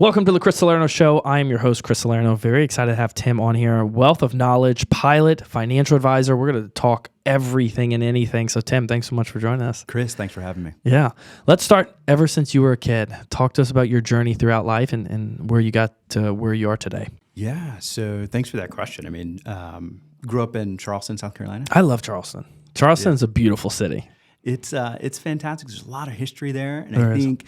Welcome to the Chris Salerno Show. I am your host, Chris Salerno. Very excited to have Tim on here. Wealth of knowledge, pilot, financial advisor. We're going to talk everything and anything. So, Tim, thanks so much for joining us. Chris, thanks for having me. Yeah. Let's start ever since you were a kid. Talk to us about your journey throughout life and where you got to where you are today. Yeah, so thanks for that question. I mean, grew up in Charleston, South Carolina. I love Charleston. Charleston's a beautiful city. It's fantastic. There's a lot of history there. And There I is. think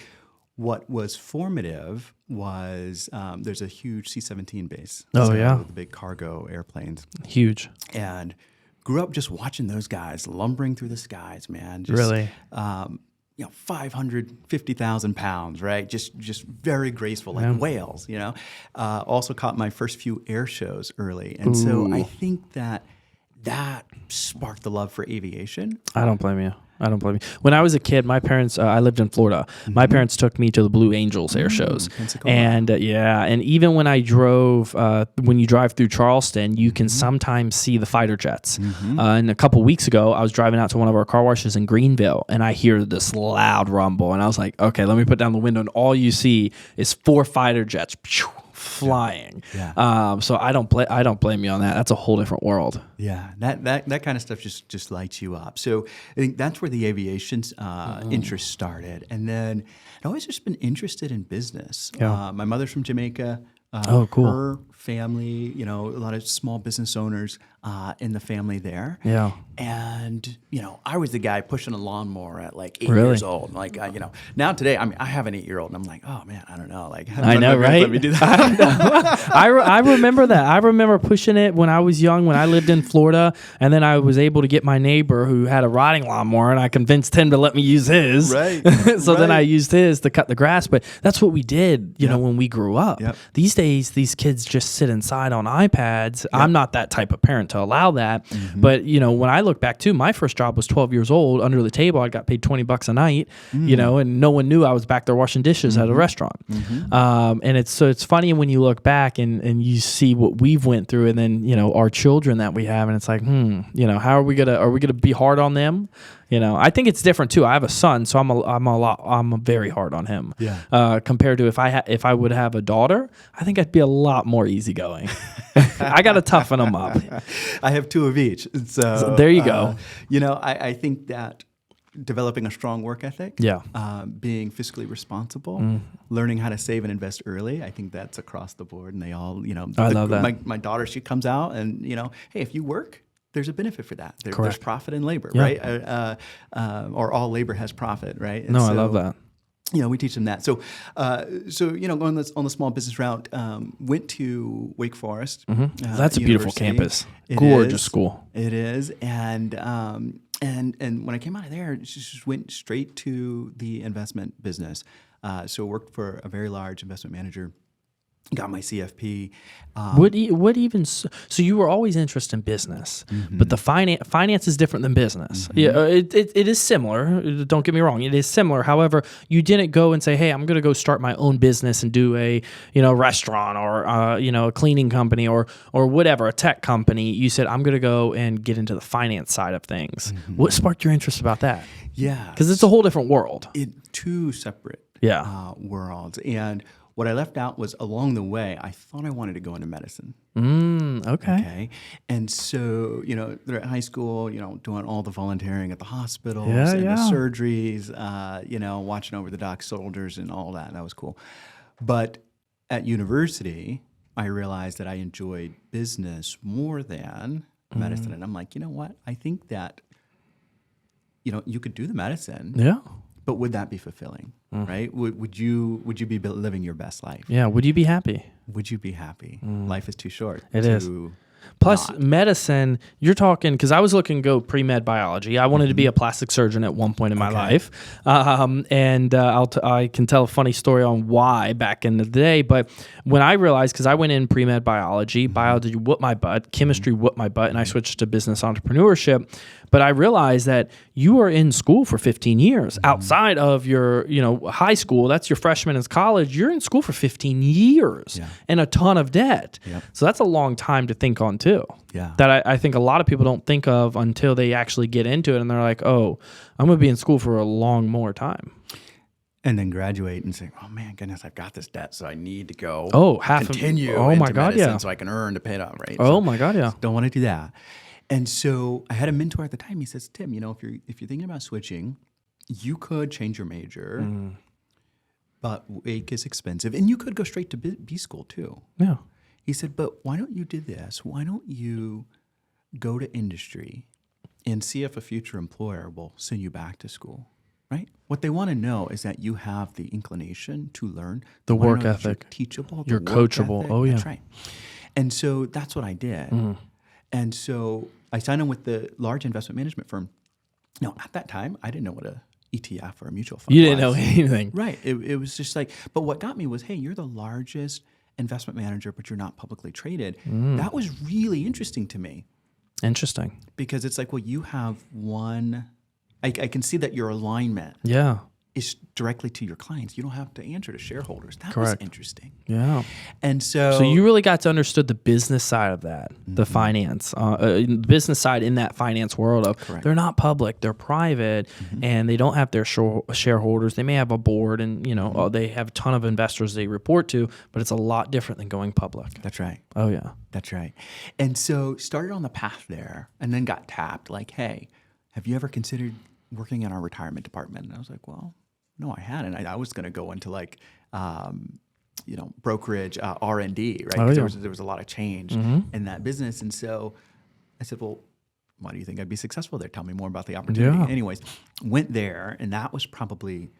what was formative was there's a huge C-17 base. Oh, yeah. The big cargo airplanes. Huge. And grew up just watching those guys lumbering through the skies, man. Just, Really? 550,000 pounds, right? Just very graceful, like whales, Also caught my first few air shows early. And so I think that sparked the love for aviation. I don't blame you. When I was a kid, my parents, I lived in Florida. My parents took me to the Blue Angels air shows. Pensacola. And and even when I drove, when you drive through Charleston, you can sometimes see the fighter jets. And a couple weeks ago, I was driving out to one of our car washes in Greenville, and I hear this loud rumble. And I was like, okay, let me put down the window. And all you see is 4 fighter jets flying. Yeah. So I don't blame you on that. That's a whole different world. Yeah, that kind of stuff just lights you up. So I think that's where the aviation interest started. And then I've always just been interested in business. Yeah. My mother's from Jamaica. Oh, cool. Her family, a lot of small business owners in the family there. Yeah. And, I was the guy pushing a lawnmower at like 8 Really? years old. Like, now today, I have an 8-year-old and I'm like, oh man, I don't know. Like, I know, right? Let me do that. I remember that. I remember pushing it when I was young, when I lived in Florida, and then I was able to get my neighbor who had a riding lawnmower, and I convinced him to let me use his. Right. So then I used his to cut the grass. But that's what we did, when we grew up. Yep. These days, these kids just sit inside on iPads. I'm not that type of parent to allow that. But, when I look back too, my first job was 12 years old. Under the table, I got paid $20 a night, and no one knew I was back there washing dishes at a restaurant. And it's funny when you look back and you see what we've went through, and then our children that we have, and it's like, how are we gonna be hard on them? I think it's different too. I have a son, so I'm very hard on him. Yeah. Compared to if I would have a daughter, I think I'd be a lot more easygoing. I got to toughen them up. I have 2 of each. So there you go. I think that developing a strong work ethic, being fiscally responsible, learning how to save and invest early, I think that's across the board. And they all, I love that. My daughter, she comes out and, hey, if you work, there's a benefit for that. There's profit in labor, Yeah. right? Or all labor has profit, right? And I love that. We teach them that. So, going on the small business route, went to Wake Forest. That's a beautiful University. campus. It Gorgeous is. school. It is, and when I came out of there, it just went straight to the investment business. So worked for a very large investment manager. Got my CFP. So you were always interested in business, but the finance is different than business. Yeah, it is similar. Don't get me wrong, it is similar. However, you didn't go and say, "Hey, I'm going to go start my own business and do a restaurant or a cleaning company or whatever, a tech company." You said, "I'm going to go and get into the finance side of things." What sparked your interest about that? Yeah, Because it's a whole different world. Two separate worlds. And what I left out was along the way, I thought I wanted to go into medicine. Okay. And so, they're at high school, doing all the volunteering at the hospitals Yeah, and yeah. the surgeries, watching over the doc's soldiers and all that. That was cool. But at university, I realized that I enjoyed business more than medicine. And I'm like, you know what? I think that, you could do the medicine. Yeah. But would that be fulfilling, right? Would you be living your best life? Yeah. Would you be happy? Would you be happy? Life is too short. It to is. Plus, medicine, you're talking, because I was looking to go pre-med biology. I wanted to be a plastic surgeon at one point in my life. I can tell a funny story on why back in the day. But when I realized, because I went in pre-med biology, biology whooped my butt, chemistry whooped my butt, and I switched to business entrepreneurship. But I realized that you are in school for 15 years outside of your, high school. That's your freshman in college. You're in school for 15 years and a ton of debt. Yep. So that's a long time to think on too. Yeah. That I think a lot of people don't think of until they actually get into it and they're like, oh, I'm going to be in school for a long more time. and then graduate and say, oh man, goodness, I've got this debt, so I need to go continue into God, medicine yeah. so I can earn to pay it off, right? Oh my God, yeah. Don't want to do that. And so I had a mentor at the time. He says, Tim, if you're thinking about switching, you could change your major, but WAKE is expensive, and you could go straight to B school too. Yeah. He said, but why don't you do this? Why don't you go to industry and see if a future employer will send you back to school, right? What they want to know is that you have the inclination to learn. The They wanna work know that you're ethic. teachable. You're the work coachable. ethic. Oh, yeah. That's right. And so that's what I did. And so I signed on with the large investment management firm. Now, at that time, I didn't know what a ETF or a mutual fund You didn't know was. anything. Right. It was just like, but what got me was, hey, you're the largest investment manager, but you're not publicly traded. That was really interesting to me. Interesting. Because it's like, well, you have one, I can see that your alignment Yeah. is directly to your clients. You don't have to answer to shareholders. That Correct. was interesting. Yeah. And so, So you really got to understood the business side of that, the finance, business side in that finance world of Correct. they're not public, they're private, and they don't have their shareholders. They may have a board, and they have a ton of investors they report to, but it's a lot different than going public. that's right. Oh yeah. That's right. And so started on the path there and then got tapped like, hey, have you ever considered working in our retirement department? And I was like, well, no, I hadn't. I was going to go into like, brokerage, R&D, right? 'Cause there was a lot of change in that business. And so I said, well, why do you think I'd be successful there? Tell me more about the opportunity. Yeah. Anyways, went there, and that was probably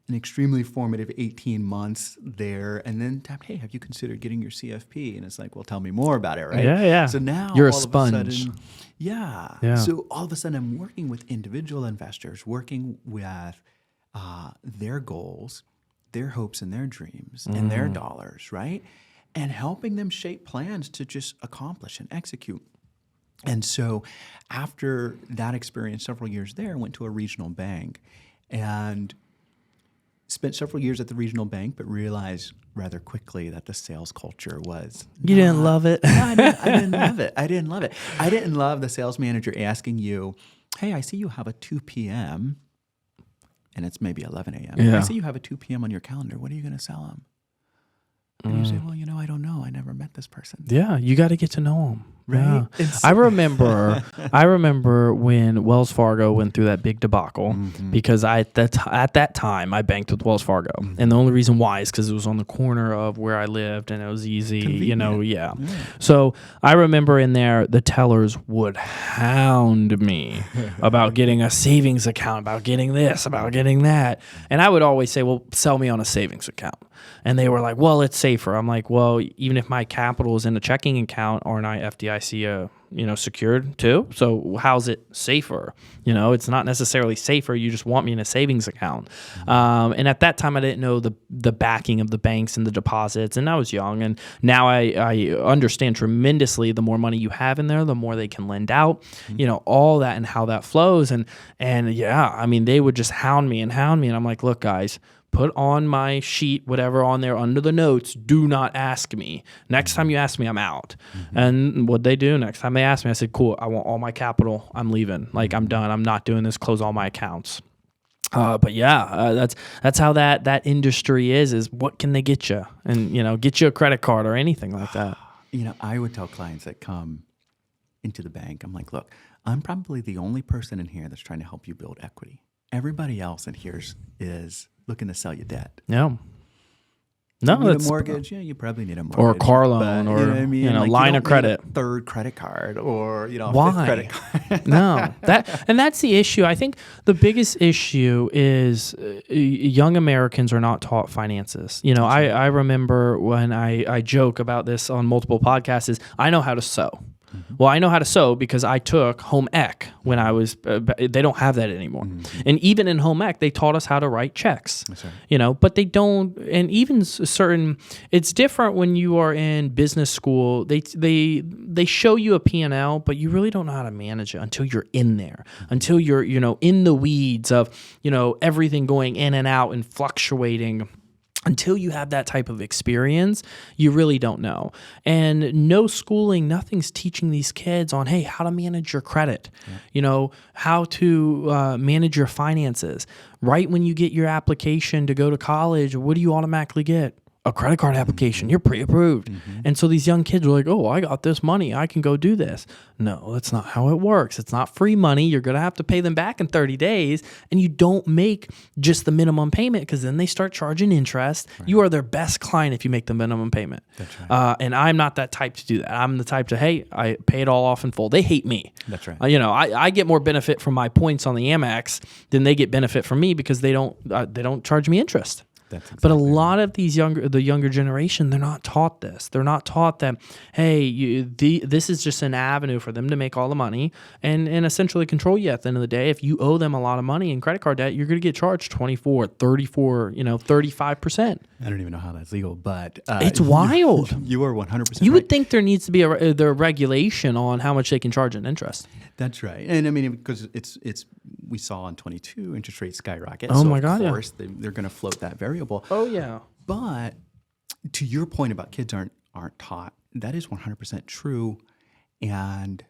an extremely formative 18 months there, and then tapped, hey, have you considered getting your CFP? And it's like, well, tell me more about it, right? Yeah. So now You're a all of sponge. sudden, yeah. Yeah. So all of a sudden I'm working with individual investors, working with their goals, their hopes and their dreams and their dollars, right? And helping them shape plans to just accomplish and execute. And so after that experience, several years there, I went to a regional bank and spent several years at the regional bank, but realized rather quickly that the sales culture was You didn't love it. No, I didn't love it. I didn't love it. I didn't love the sales manager asking you, hey, I see you have a 2 p.m. and it's maybe 11 a.m. Yeah. I see you have a 2 p.m. on your calendar. What are you going to sell them? And you say, well, I don't know. I never met this person. Yeah, you got to get to know them. Right? Yeah. And so- I remember when Wells Fargo went through that big debacle because at that time I banked with Wells Fargo, and the only reason why is because it was on the corner of where I lived and it was easy. Convenient. Yeah. So I remember in there the tellers would hound me about getting a savings account, about getting this, about getting that, and I would always say, well, sell me on a savings account. And they were like, well, it's safer. I'm like, well, even if my capital is in a checking account, aren't I FDIC, secured too? So how's it safer? It's not necessarily safer. You just want me in a savings account. And at that time, I didn't know the backing of the banks and the deposits, and I was young. And now I understand tremendously. The more money you have in there, the more they can lend out. All that and how that flows. And yeah, I mean, they would just hound me, and I'm like, look, guys. Put on my sheet, whatever on there under the notes, do not ask me. Next time you ask me, I'm out. And what'd they do? Next time they asked me, I said, cool, I want all my capital. I'm leaving. Like, I'm done. I'm not doing this. Close all my accounts. But yeah, that's how that industry is what can they get you? And, get you a credit card or anything like that. I would tell clients that come into the bank, I'm like, look, I'm probably the only person in here that's trying to help you build equity. Everybody else in here is looking to sell you debt. Yeah. No, You need that's a mortgage. Yeah, you probably need a mortgage or a car loan, but, or you know what I mean? Like, line you of don't need credit. a third credit card, or a Why? fifth credit card. No, that's the issue. I think the biggest issue is young Americans are not taught finances. I remember when I joke about this on multiple podcasts is I know how to sew. Well, I know how to sew because I took home ec when I was, they don't have that anymore. And even in home ec, they taught us how to write checks, That's right. But they don't, and even it's different when you are in business school. They show you a P&L, but you really don't know how to manage it until you're in there, until you're, in the weeds of, everything going in and out and fluctuating. until you have that type of experience, you really don't know. And no schooling, nothing's teaching these kids on, hey, how to manage your credit, how to manage your finances. Right when you get your application to go to college, what do you automatically get? A credit card application. You're pre-approved. And so these young kids are like, oh, I got this money. I can go do this. No, that's not how it works. It's not free money. You're going to have to pay them back in 30 days. And you don't make just the minimum payment because then they start charging interest. Right. You are their best client if you make the minimum payment. That's right. And I'm not that type to do that. I'm the type to, hey, I pay it all off in full. They hate me. That's right. I get more benefit from my points on the Amex than they get benefit from me because they don't charge me interest. Exactly but a lot of the younger generation, they're not taught this. They're not taught that, hey, this is just an avenue for them to make all the money and essentially control you at the end of the day. If you owe them a lot of money in credit card debt, you're going to get charged 24, 34, 35%. I don't even know how that's legal, but it's wild. You are 100% You right. would think there needs to be the regulation on how much they can charge in interest. That's right. And I mean, because we saw on 22 interest rates skyrocket. Oh my God, of course, they're going to float that variable. Oh yeah. But to your point about kids aren't taught, that is 100% true. And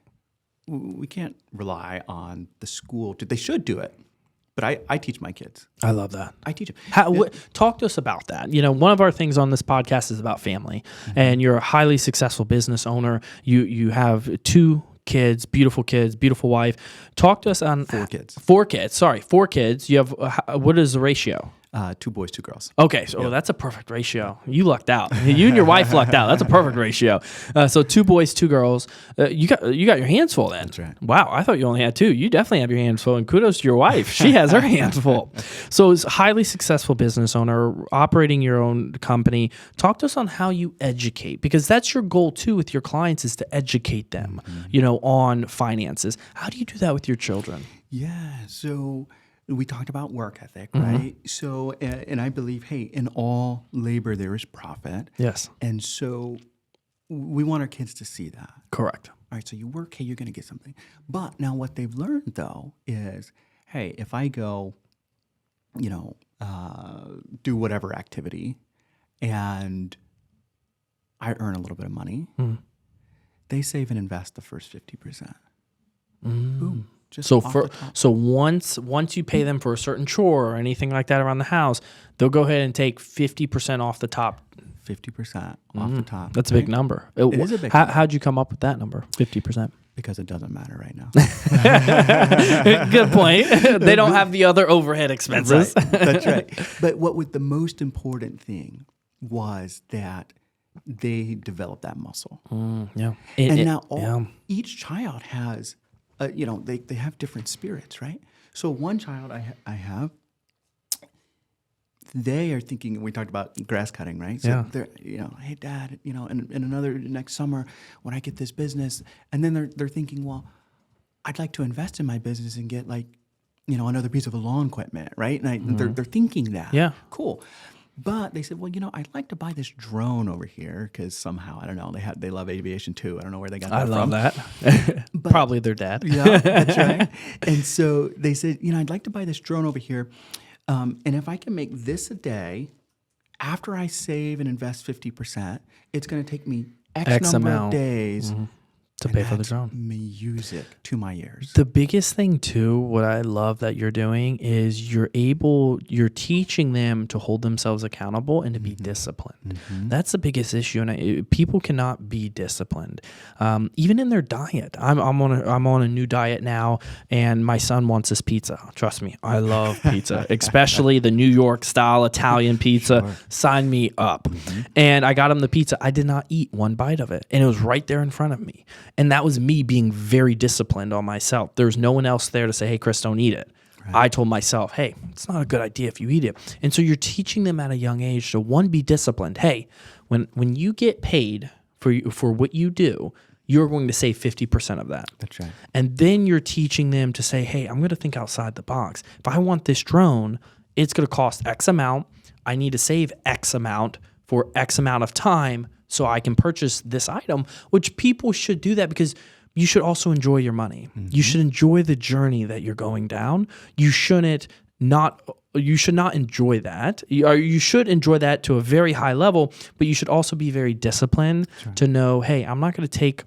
we can't rely on the school. They should do it. But I teach my kids. I love that. I teach them. Talk to us about that. One of our things on this podcast is about family. And you're a highly successful business owner. You have 2 kids, beautiful wife. Talk to us on 4 kids. 4 kids. Sorry, 4 kids. You have what is the ratio? 2 boys, 2 girls. Okay, so that's a perfect ratio. You lucked out. You and your wife lucked out. That's a perfect ratio. So 2 boys, 2 girls. You got your hands full then. That's right. Wow, I thought you only had 2. You definitely have your hands full. And kudos to your wife. She has her hands full. So as a highly successful business owner, operating your own company, talk to us on how you educate, because that's your goal too with your clients, is to educate them, on finances. How do you do that with your children? Yeah. So we talked about work ethic, right? So, and I believe, hey, in all labor there is profit. Yes. And so we want our kids to see that. Correct. All right, so you work, hey, you're going to get something. But now what they've learned, though, is, hey, if I go, do whatever activity and I earn a little bit of money, they save and invest the first 50%. Boom. So once you pay them for a certain chore or anything like that around the house, they'll go ahead and take 50% off the top. 50% off the top. That's a big number. It is a big number. How'd you come up with that number, 50%? Because it doesn't matter right now. Good point. They don't have the other overhead expenses. Right. That's right. But what was the most important thing was that they developed that muscle. Yeah. Each child has they have different spirits, right? So one child I have, they are thinking, we talked about grass cutting, right? So they're, hey, Dad, in next summer when I get this business, and then they're thinking, well, I'd like to invest in my business and get another piece of lawn equipment, right? And they're thinking that. Yeah. Cool. But they said, well, I'd like to buy this drone over here because somehow, I don't know, they love aviation too. I don't know where they got that from. I love that. Probably their dad. Yeah, that's right. And so they said, I'd like to buy this drone over here. And if I can make this a day, after I save and invest 50%, it's going to take me X number of days to pay for the drone. Music to my ears. The biggest thing too, what I love that you're doing is you're teaching them to hold themselves accountable and to be disciplined. That's the biggest issue, and people cannot be disciplined, even in their diet. I'm on a new diet now, and my son wants this pizza. Trust me, I love pizza, especially the New York style Italian pizza. Sure. Sign me up. And I got him the pizza. I did not eat one bite of it, and it was right there in front of me. And that was me being very disciplined on myself. There's no one else there to say, hey, Chris, don't eat it. Right. I told myself, hey, it's not a good idea if you eat it. And so you're teaching them at a young age to, one, be disciplined. Hey, when you get paid for what you do, you're going to save 50% of that. That's right. And then you're teaching them to say, hey, I'm going to think outside the box. If I want this drone, it's going to cost X amount. I need to save X amount for X amount of time so I can purchase this item, which people should do that because you should also enjoy your money. You should enjoy the journey that you're going down. You shouldn't not you should not enjoy that. You should enjoy that to a very high level, but you should also be very disciplined to know, hey, I'm not going to take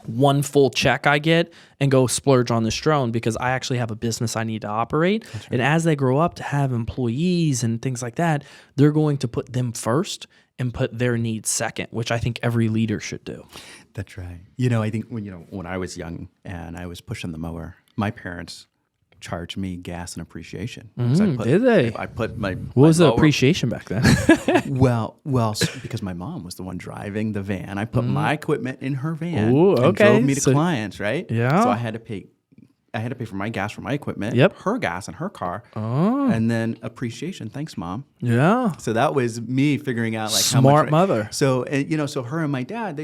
one full check I get and go splurge on this drone because I actually have a business I need to operate. And as they grow up to have employees and things like that, they're going to put them first and put their needs second, which I think every leader should do. That's right. I think when I was young and I was pushing the mower, my parents charged me gas and appreciation. Did they? I put my What was the appreciation back then? well, because my mom was the one driving the van. I put my equipment in her van Ooh, and drove me to clients, right? Yeah. So I had to pay for my gas for my equipment, her gas in her car, and then appreciation. Thanks, Mom. Yeah. So that was me figuring out like Smart how much. mother. So so her and my dad,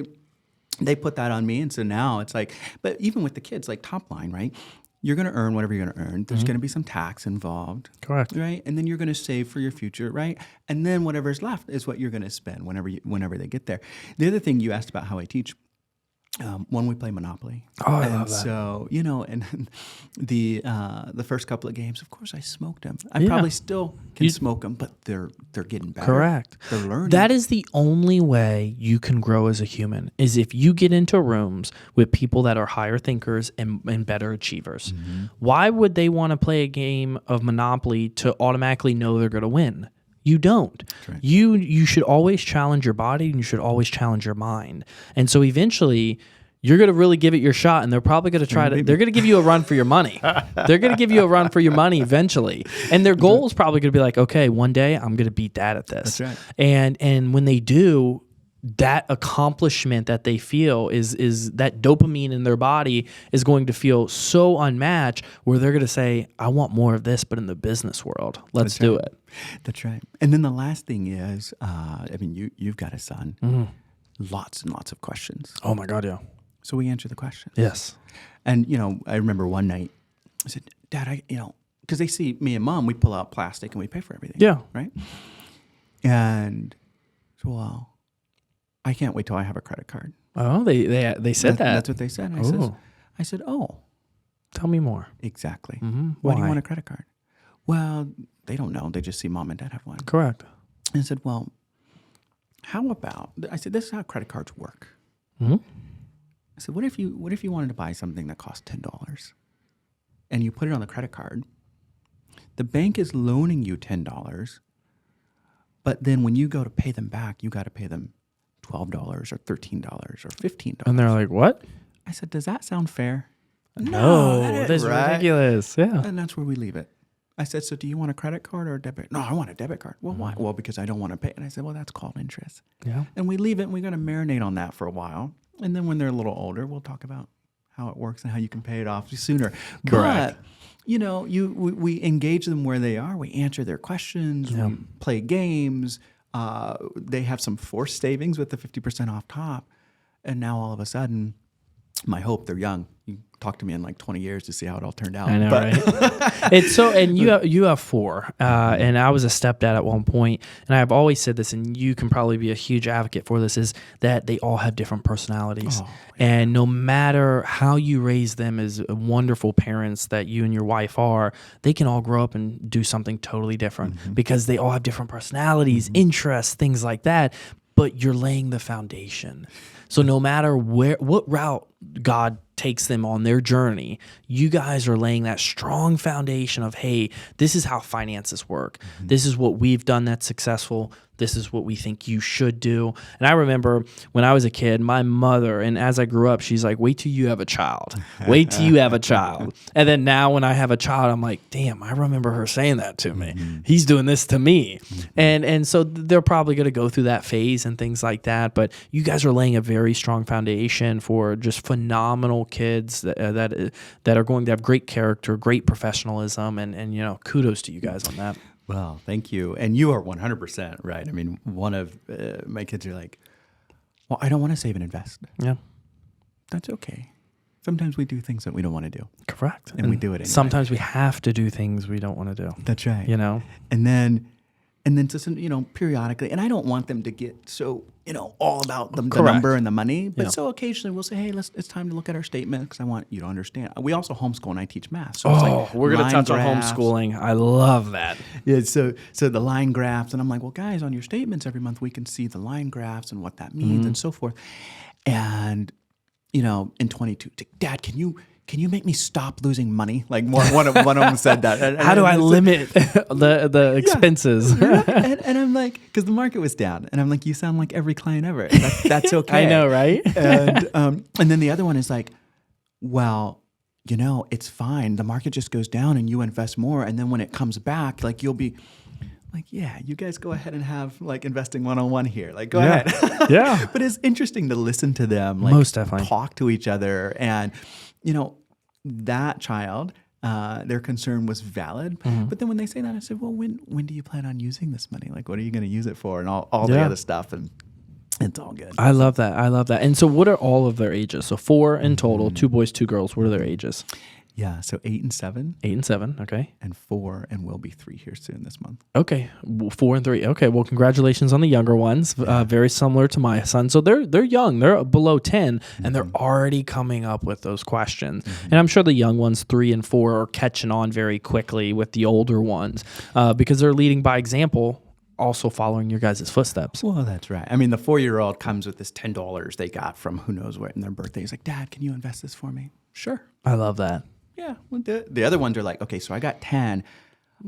they put that on me, and so now it's like, but even with the kids, like top line, right? You're going to earn whatever you're going to earn. There's going to be some tax involved. Correct. Right? And then you're going to save for your future, right? And then whatever's left is what you're going to spend whenever they get there. The other thing you asked about how I teach, when we play Monopoly. Oh, I love that. So, and the first couple of games, of course, I smoked them. I probably still can smoke them, but they're getting better. Correct. They're learning. That is the only way you can grow as a human is if you get into rooms with people that are higher thinkers and better achievers. Why would they want to play a game of Monopoly to automatically know they're going to win? You don't. Right. You should always challenge your body and you should always challenge your mind. And so eventually you're going to really give it your shot and they're probably going to they're going to give you a run for your money. They're going to give you a run for your money eventually. And their goal is probably going to be like, okay, one day I'm going to beat Dad at this. That's right. And when they do, that accomplishment that they feel is that dopamine in their body is going to feel so unmatched where they're going to say, I want more of this, but in the business world. Let's do it. That's right. And then the last thing is, you've got a son. Lots and lots of questions. Oh my God, yeah. So we answer the questions. Yes. And, I remember one night I said, Dad, because they see me and Mom, we pull out plastic and we pay for everything. Yeah. Right? And so, well, I can't wait till I have a credit card. Oh, they said that. That's what they said. I said, oh. Tell me more. Exactly. Why do you want a credit card? Well, they don't know. They just see Mom and Dad have one. Correct. And I said, well, how about, I said, this is how credit cards work. I said, what if you wanted to buy something that costs $10 and you put it on the credit card? The bank is loaning you $10, but then when you go to pay them back, you got to pay them $12 or $13 or $15. And they're like, what? I said, does that sound fair? No, that's ridiculous. Yeah. And that's where we leave it. I said, so do you want a credit card or a debit? No, I want a debit card. Well, why? Well, because I don't want to pay. And I said, well, that's called interest. Yeah. And we leave it and we're going to marinate on that for a while. And then when they're a little older, we'll talk about how it works and how you can pay it off sooner. Correct. But, we engage them where they are. We answer their questions. Yeah. We play games. They have some forced savings with the 50% off top. And now all of a sudden, my hope, they're young. You talk to me in like 20 years to see how it all turned out. I know, right? It's so, and you have four, and I was a stepdad at one point, and I've always said this, and you can probably be a huge advocate for this, is that they all have different personalities. And no matter how you raise them as wonderful parents that you and your wife are, they can all grow up and do something totally different because they all have different personalities, interests, things like that. But you're laying the foundation. So no matter what route God takes them on their journey, you guys are laying that strong foundation of, hey, this is how finances work. This is what we've done that's successful. This is what we think you should do. And I remember when I was a kid, my mother, and as I grew up, she's like, wait till you have a child. Wait till you have a child. And then now when I have a child, I'm like, damn, I remember her saying that to me. He's doing this to me. And so they're probably going to go through that phase and things like that. But you guys are laying a very strong foundation for just phenomenal kids that are going to have great character, great professionalism, and kudos to you guys on that. Well, thank you. And you are 100% right. I mean, one of my kids are like, well, I don't want to save and invest. Yeah. That's okay. Sometimes we do things that we don't want to do. Correct. And we do it anyway. Sometimes we have to do things we don't want to do. That's right. You know? And then And then just, periodically, and I don't want them to get so, all about the Correct. number and the money, but Yeah. so occasionally we'll say, hey, it's time to look at our statement because I want you to understand. We also homeschool and I teach math. So it's like We're going to line touch on graphs. homeschooling. I love that. Yeah, so the line graphs, and I'm like, well, guys, on your statements every month, we can see the line graphs and what that means and so forth. And, in 22, Dad, can you make me stop losing money? Like one of them said that. And How do I limit the expenses? and I'm like, because the market was down, and I'm like, you sound like every client ever. That's okay. I know, right? And then the other one is like, well, it's fine. The market just goes down, and you invest more, and then when it comes back, like you'll be. Like, yeah, you guys go ahead and have like investing 101 here. Like, go ahead. Yeah. But it's interesting to listen to them, like Most definitely. talk to each other. And, that child, their concern was valid. But then when they say that, I said, well, when do you plan on using this money? Like, what are you going to use it for? And all the other stuff. And it's all good. I love that. And so what are all of their ages? So 4 in total, 2 boys, 2 girls. What are their ages? Yeah, so 8 and 7. 8 and 7, okay. And 4, and will be 3 here soon this month. Okay, 4 and 3. Okay, well, congratulations on the younger ones. Very similar to my son. So they're young. They're below 10, and they're already coming up with those questions. And I'm sure the young ones, 3 and 4, are catching on very quickly with the older ones because they're leading by example, also following your guys' footsteps. Well, that's right. I mean, the 4-year-old comes with this $10 they got from who knows where in their birthday. He's like, Dad, can you invest this for me? Sure. I love that. Yeah. Well, the other ones are like, okay, so I got 10.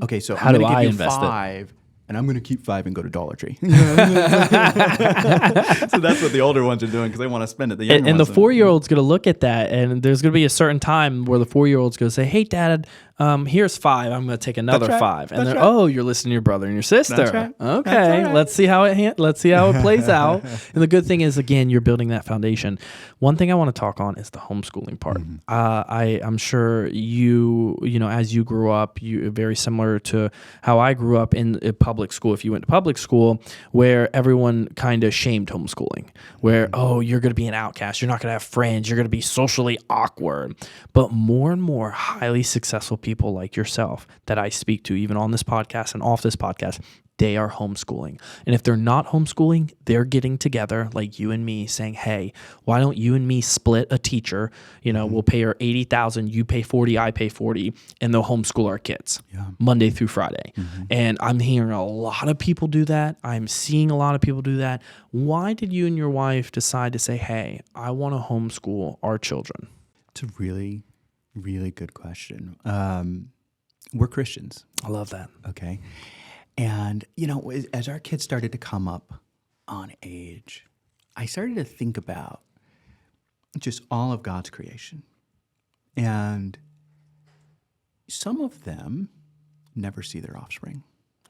Okay, so How I'm do going to I give you invest it? 5, and I'm going to keep 5 and go to Dollar Tree. So that's what the older ones are doing because they want to spend it. The younger And the ones 4-year-old's going to look at that, and there's going to be a certain time where the 4-year-old's going to say, hey, Dad, here's 5. I'm going to take another That's right. 5. And That's they're, right. oh, you're listening to your brother and your sister. That's right. Okay, That's all right. let's see how it plays out. And the good thing is, again, you're building that foundation. One thing I want to talk on is the homeschooling part. I'm sure you as you grew up, you very similar to how I grew up in a public school. If you went to public school, where everyone kind of shamed homeschooling, where you're going to be an outcast, you're not going to have friends, you're going to be socially awkward. But more and more highly successful people like yourself that I speak to, even on this podcast and off this podcast, they are homeschooling. And if they're not homeschooling, they're getting together like you and me saying, hey, why don't you and me split a teacher? We'll pay her $80,000, you pay 40, I pay 40, and they'll homeschool our kids Monday through Friday. And I'm hearing a lot of people do that. I'm seeing a lot of people do that. Why did you and your wife decide to say, hey, I want to homeschool our children? It's a really, really good question. We're Christians. I love that. Okay. And, as our kids started to come up on age, I started to think about just all of God's creation. And some of them never see their offspring.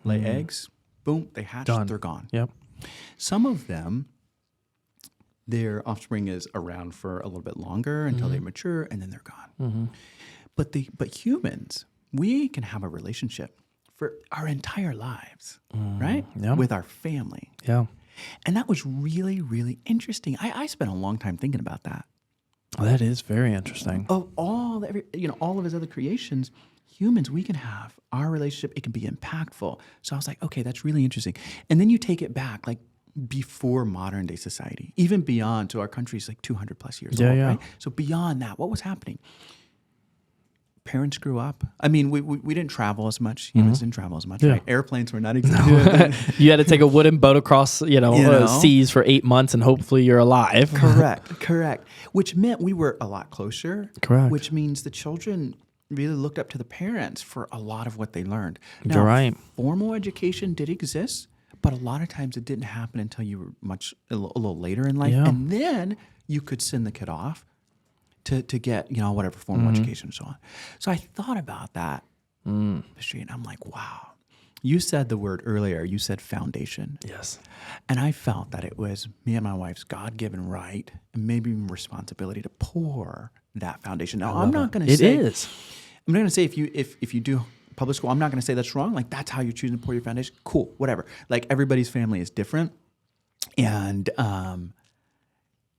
Lay eggs, boom, they hatch, Done. they're gone. Yep. Some of them, their offspring is around for a little bit longer until they mature, and then they're gone. But humans, we can have a relationship for our entire lives, right? Yeah. With our family. Yeah. And that was really, really interesting. I spent a long time thinking about that. That is very interesting. Of all of his other creations, humans, we can have our relationship. It can be impactful. So I was like, okay, that's really interesting. And then you take it back, like before modern day society, even beyond. So our country's like 200 plus years old, right? So beyond that, what was happening? Parents grew up. I mean, we didn't travel as much. Humans didn't travel as much, right? Airplanes were not existing. You had to take a wooden boat across, seas for 8 months, and hopefully you're alive. Correct. Which meant we were a lot closer. Correct. Which means the children really looked up to the parents for a lot of what they learned. Now, You're right. Formal education did exist, but a lot of times it didn't happen until you were a little later in life, and then you could send the kid off to get, whatever formal education and so on. So I thought about that history, and I'm like, wow. You said the word earlier, you said foundation. Yes. And I felt that it was me and my wife's God-given right and maybe even responsibility to pour that foundation. Now, I'm not going to say... It is. I'm not going to say if you do public school, I'm not going to say that's wrong. Like, that's how you're choosing to pour your foundation. Cool, whatever. Like, everybody's family is different. And...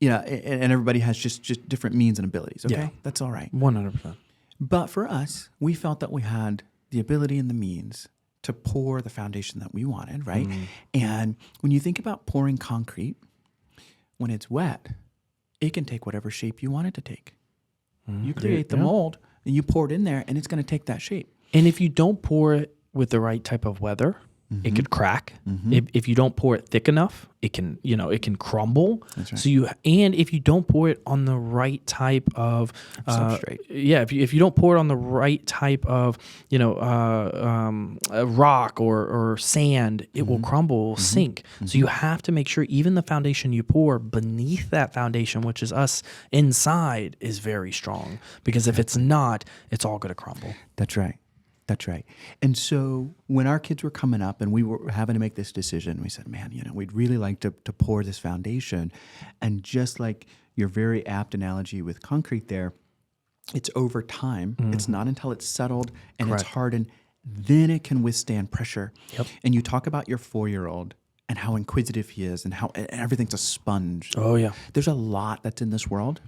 and everybody has just different means and abilities, okay? Yeah. That's all right. 100%. But for us, we felt that we had the ability and the means to pour the foundation that we wanted, right? And when you think about pouring concrete, when it's wet, it can take whatever shape you want it to take. You create the mold and you pour it in there and it's going to take that shape. And if you don't pour it with the right type of weather, it could crack. If you don't pour it thick enough, it can crumble. That's right. So if you don't pour it on the right type of Substrate. if you don't pour it on the right type of a rock or sand, it will crumble, sink. So you have to make sure even the foundation you pour beneath that foundation, which is us inside, is very strong. Because if it's not, it's all going to crumble. That's right. That's right. And so when our kids were coming up and we were having to make this decision, we said, man, we'd really like to pour this foundation. And just like your very apt analogy with concrete there, it's over time. It's not until it's settled and it's hardened, then it can withstand pressure. Yep. And you talk about your 4-year-old and how inquisitive he is and how everything's a sponge. Oh, yeah. There's a lot that's in this world,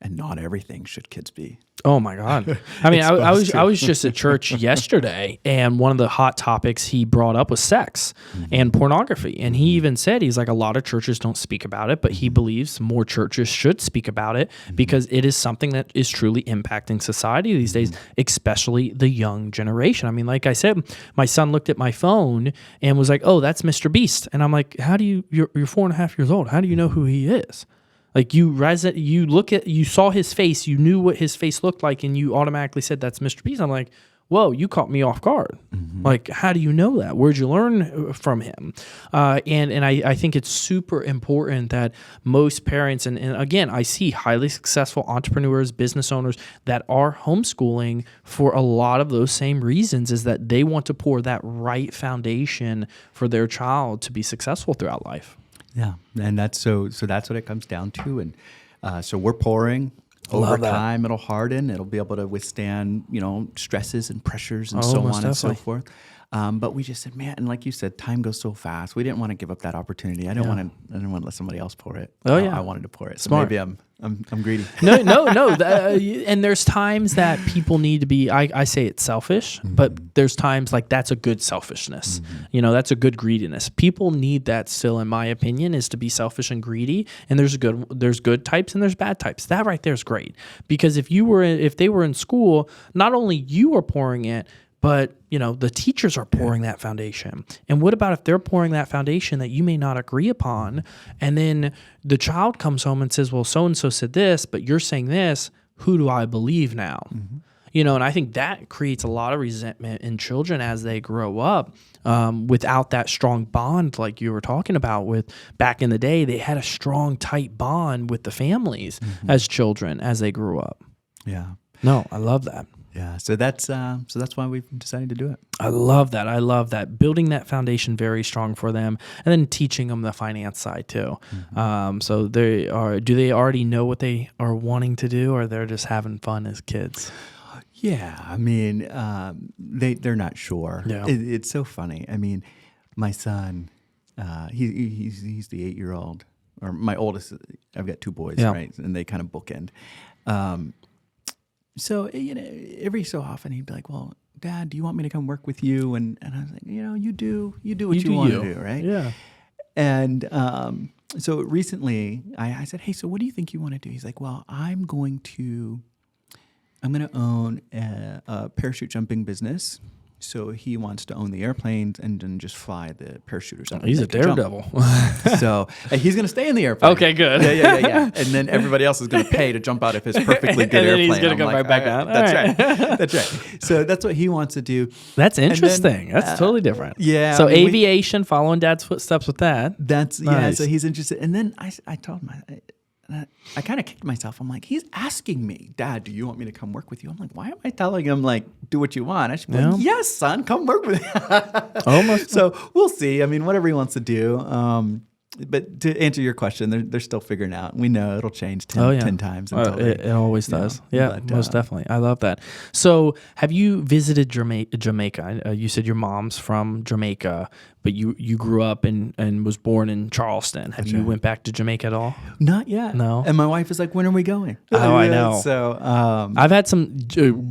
and not everything should kids be. Oh my God! I mean, I was just at church yesterday, and one of the hot topics he brought up was sex and pornography. And he even said, he's like, a lot of churches don't speak about it, but he believes more churches should speak about it because it is something that is truly impacting society these days, especially the young generation. I mean, like I said, my son looked at my phone and was like, "Oh, that's Mr. Beast," and I'm like, "How do you're 4.5 years old? How do you know who he is?" Like you saw his face, you knew what his face looked like, and you automatically said, "That's Mr. Beast." I'm like, whoa, you caught me off guard. Like, how do you know that? Where'd you learn from him? And I think it's super important that most parents, and again, I see highly successful entrepreneurs, business owners that are homeschooling for a lot of those same reasons, is that they want to pour that right foundation for their child to be successful throughout life. Yeah, and that's that's what it comes down to. And so we're pouring. Over time, it'll harden. It'll be able to withstand, stresses and pressures and so on and so forth. But we just said, man, and like you said, time goes so fast. We didn't want to give up that opportunity. I didn't want to let somebody else pour it. I wanted to pour it. So Smart. maybe I'm greedy. No. And there's times that people need to be. I say it's selfish, but there's times like that's a good selfishness. That's a good greediness. People need that still, in my opinion, is to be selfish and greedy. And there's good types and there's bad types. That right there is great, because if they were in school, not only you are pouring it, but the teachers are pouring that foundation. And what about if they're pouring that foundation that you may not agree upon, and then the child comes home and says, well, so-and-so said this, but you're saying this, who do I believe now? And I think that creates a lot of resentment in children as they grow up, without that strong bond like you were talking about with back in the day. They had a strong, tight bond with the families as children as they grew up. Yeah. No, I love that. Yeah, so that's why we've decided to do it. I love that. Building that foundation very strong for them, and then teaching them the finance side too. So do they already know what they are wanting to do, or they're just having fun as kids? Yeah, I mean, they're not sure. Yeah. It's so funny. I mean, my son, he's the 8-year-old, or my oldest. I've got 2 boys, right, and they kind of bookend. So, every so often he'd be like, well, Dad, do you want me to come work with you? And I was like, you do what you want to do, right? Yeah. And so recently I said, hey, so what do you think you want to do? He's like, well, I'm going to own a parachute jumping business. So he wants to own the airplanes and then just fly the parachuters out. He's a daredevil. So he's going to stay in the airplane. Okay, good. Yeah. And then everybody else is going to pay to jump out of his perfectly good and then airplane. He's going to come right back out. That's right. That's right. So that's what he wants to do. That's interesting. That's totally different. Yeah. So aviation, following Dad's footsteps with that. That's nice. Yeah. So he's interested. And then I told him. I kind of kicked myself. I'm like, he's asking me, Dad, do you want me to come work with you? I'm like, why am I telling him, like, do what you want? I should be like, yes, son, come work with me. Almost. So we'll see. I mean, whatever he wants to do. But to answer your question, they're still figuring out. We know it'll change 10 times until it always does. Yeah, but, most definitely. I love that. So have you visited Jamaica? You said your mom's from Jamaica, but you grew up and was born in Charleston. Have you went back to Jamaica at all? Not yet. No. And my wife is like, when are we going? Oh, I know. So I've had some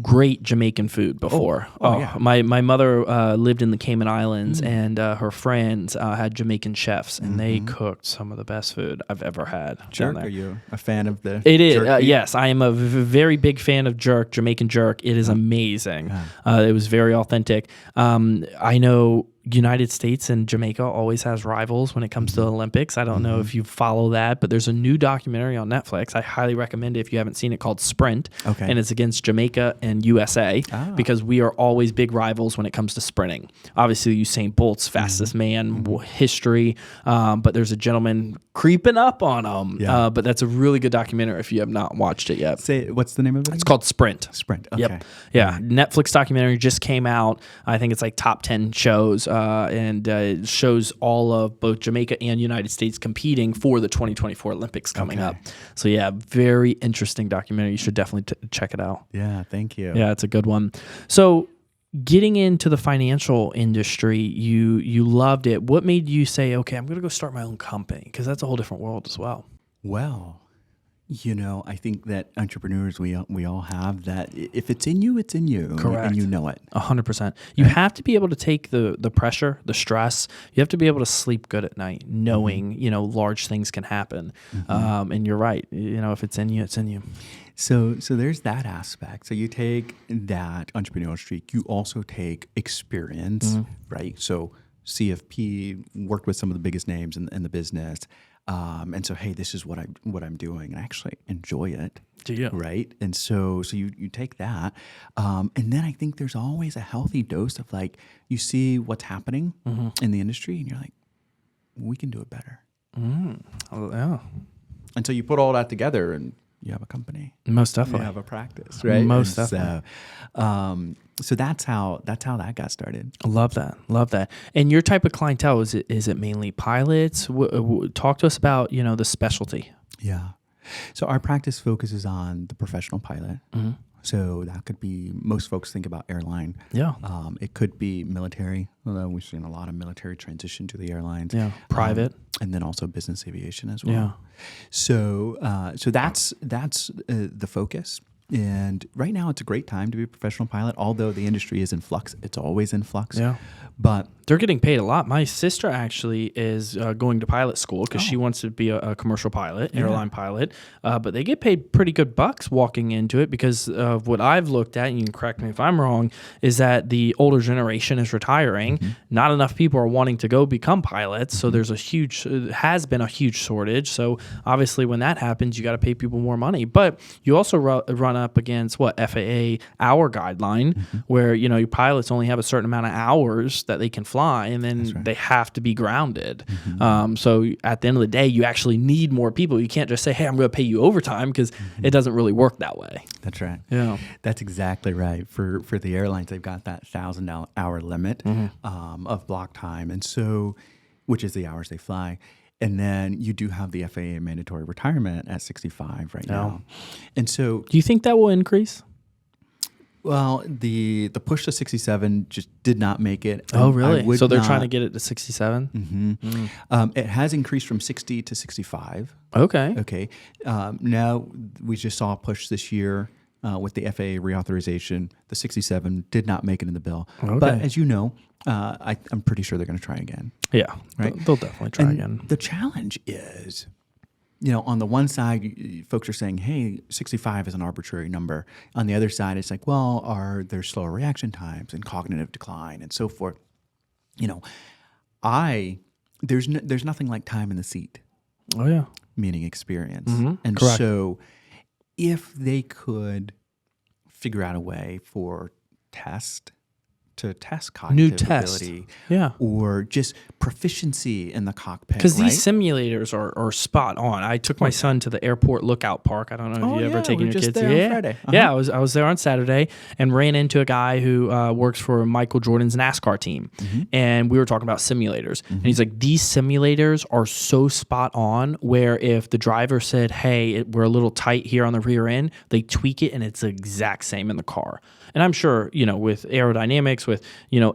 great Jamaican food before. Yeah. My mother lived in the Cayman Islands, and her friends had Jamaican chefs, and they cooked some of the best food I've ever had. Jerk, are you a fan of the It is. jerk? Yes, I am a very big fan of jerk, Jamaican jerk. It is amazing. It was very authentic. I know United States and Jamaica always has rivals when it comes to the Olympics. I don't know if you follow that, but there's a new documentary on Netflix. I highly recommend it if you haven't seen it, called Sprint. Okay. And it's against Jamaica and USA because we are always big rivals when it comes to sprinting. Obviously, Usain Bolt's fastest man history, but there's a gentleman creeping up on him. Yeah. But that's a really good documentary if you have not watched it yet. Say, what's the name of it? It's called Sprint. Sprint. Okay. Yep. Yeah. Netflix documentary just came out. I think it's like top 10 shows, and it shows all of both Jamaica and United States competing for the 2024 Olympics coming up. So yeah, very interesting documentary. You should definitely check it out. Yeah. Thank you. Yeah, it's a good one. So getting into the financial industry, you loved it. What made you say, okay, I'm going to go start my own company? Because that's a whole different world as well. Well, I think that entrepreneurs, we all have that. If it's in you, it's in you. Correct. And you know it. 100%. You have to be able to take the pressure, the stress. You have to be able to sleep good at night, knowing, large things can happen. And you're right. If it's in you, it's in you. So there's that aspect. So you take that entrepreneurial streak. You also take experience, right? So CFP, worked with some of the biggest names in the business. And so, hey, this is what I'm doing, and I actually enjoy it. Do you? Right? And so you take that, and then I think there's always a healthy dose of like, you see what's happening in the industry, and you're like, we can do it better. Oh, yeah. And so you put all that together, and you have a company. Most definitely. You have a practice, right? Most And definitely. So that's how that got started. I love that. And your type of clientele, is it mainly pilots? Talk to us about, the specialty. Yeah. So our practice focuses on the professional pilot. So that could be, most folks think about airline. Yeah. It could be military, although we've seen a lot of military transition to the airlines. Yeah. Private. And then also business aviation as well. Yeah. So that's the focus. And right now it's a great time to be a professional pilot, although the industry is in flux. It's always in flux. Yeah. But they're getting paid a lot. My sister actually is going to pilot school because she wants to be a commercial pilot, airline pilot. But they get paid pretty good bucks walking into it because of what I've looked at, and you can correct me if I'm wrong, is that the older generation is retiring. Not enough people are wanting to go become pilots. So there's has been a huge shortage. So obviously when that happens, you got to pay people more money. But you also run up against FAA hour guideline where, your pilots only have a certain amount of hours that they can fly, and then they have to be grounded. So at the end of the day, you actually need more people. You can't just say, hey, I'm going to pay you overtime, because it doesn't really work that way. That's right. Yeah. That's exactly right. For the airlines, they've got that 1,000-hour limit of block time, and so, which is the hours they fly. And then you do have the FAA mandatory retirement at 65 right now. And so, do you think that will increase? Well, the push to 67 just did not make it. Oh, really? So they're trying to get it to 67? It has increased from 60 to 65. Okay. Okay. Now, we just saw a push this year with the FAA reauthorization. The 67 did not make it in the bill. Okay. But as you know, I'm pretty sure they're going to try again. Yeah. Right? They'll definitely try again. The challenge is, on the one side, folks are saying, hey, 65 is an arbitrary number. On the other side, it's like, well, are there slower reaction times and cognitive decline and so forth? There's nothing like time in the seat. Oh, yeah. Meaning experience. And Correct. so if they could figure out a way for test to test cockpit New test. capability, Yeah. or just proficiency in the cockpit. Because right? these simulators are spot on. I took my son to the airport lookout park. I don't know if you ever taken your just kids. there Yeah, on Friday. yeah. I was there on Saturday and ran into a guy who works for Michael Jordan's NASCAR team, and we were talking about simulators. And he's like, these simulators are so spot on. Where if the driver said, "Hey, we're a little tight here on the rear end," they tweak it, and it's the exact same in the car. And I'm sure, with aerodynamics, with,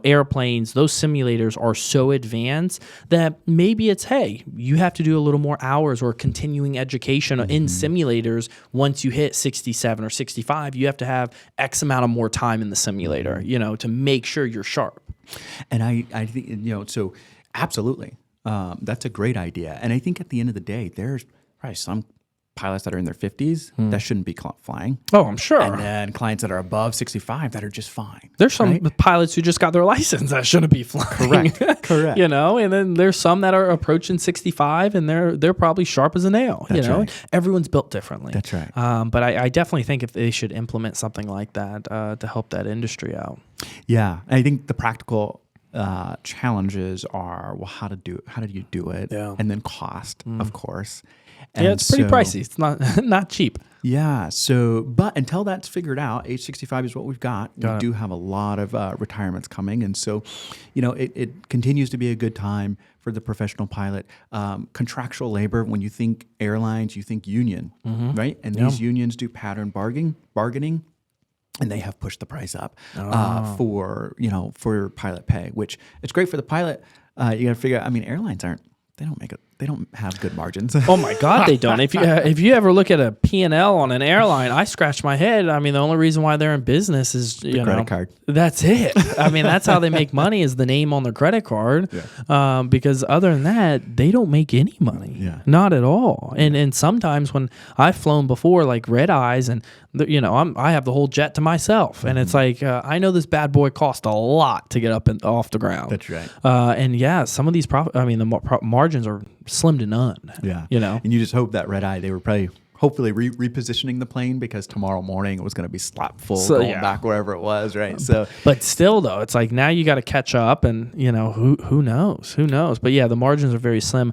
airplanes, those simulators are so advanced that maybe it's, hey, you have to do a little more hours or continuing education in simulators. Once you hit 67 or 65, you have to have X amount of more time in the simulator, to make sure you're sharp. And I think, so absolutely. That's a great idea. And I think at the end of the day, there's probably some pilots that are in their 50s that shouldn't be flying. Oh, I'm sure. And then clients that are above 65 that are just fine. There's some pilots who just got their license that shouldn't be flying. Correct. And then there's some that are approaching 65 and they're probably sharp as a nail. That's right. Everyone's built differently. That's right. But I definitely think if they should implement something like that to help that industry out. Yeah, I think the practical challenges are, well, how do you do it? Yeah. And then cost, of course. And yeah, it's pretty pricey. It's not cheap. Yeah. So, but until that's figured out, age 65 is what we've got. We do have a lot of retirements coming. And so, it continues to be a good time for the professional pilot. Contractual labor, when you think airlines, you think union, right? And these unions do pattern bargaining. And they have pushed the price up for pilot pay, which it's great for the pilot. You got to figure out. I mean, airlines they don't have good margins. Oh my God, they don't. If you ever look at a P&L on an airline, I scratch my head. I mean, the only reason why they're in business is the credit card. That's it. I mean, that's how they make money, is the name on the credit card. Yeah. Because other than that, they don't make any money. Yeah. Not at all. And sometimes when I've flown before, like red eyes, and I have the whole jet to myself, and it's like I know this bad boy cost a lot to get up and off the ground. That's right. And yeah, some of these the margins are slim to none. Yeah. And you just hope that red eye, they were probably hopefully repositioning the plane, because tomorrow morning it was going to be slap full going back wherever it was, right? So, but still though, it's like now you got to catch up, and who knows? But yeah, the margins are very slim.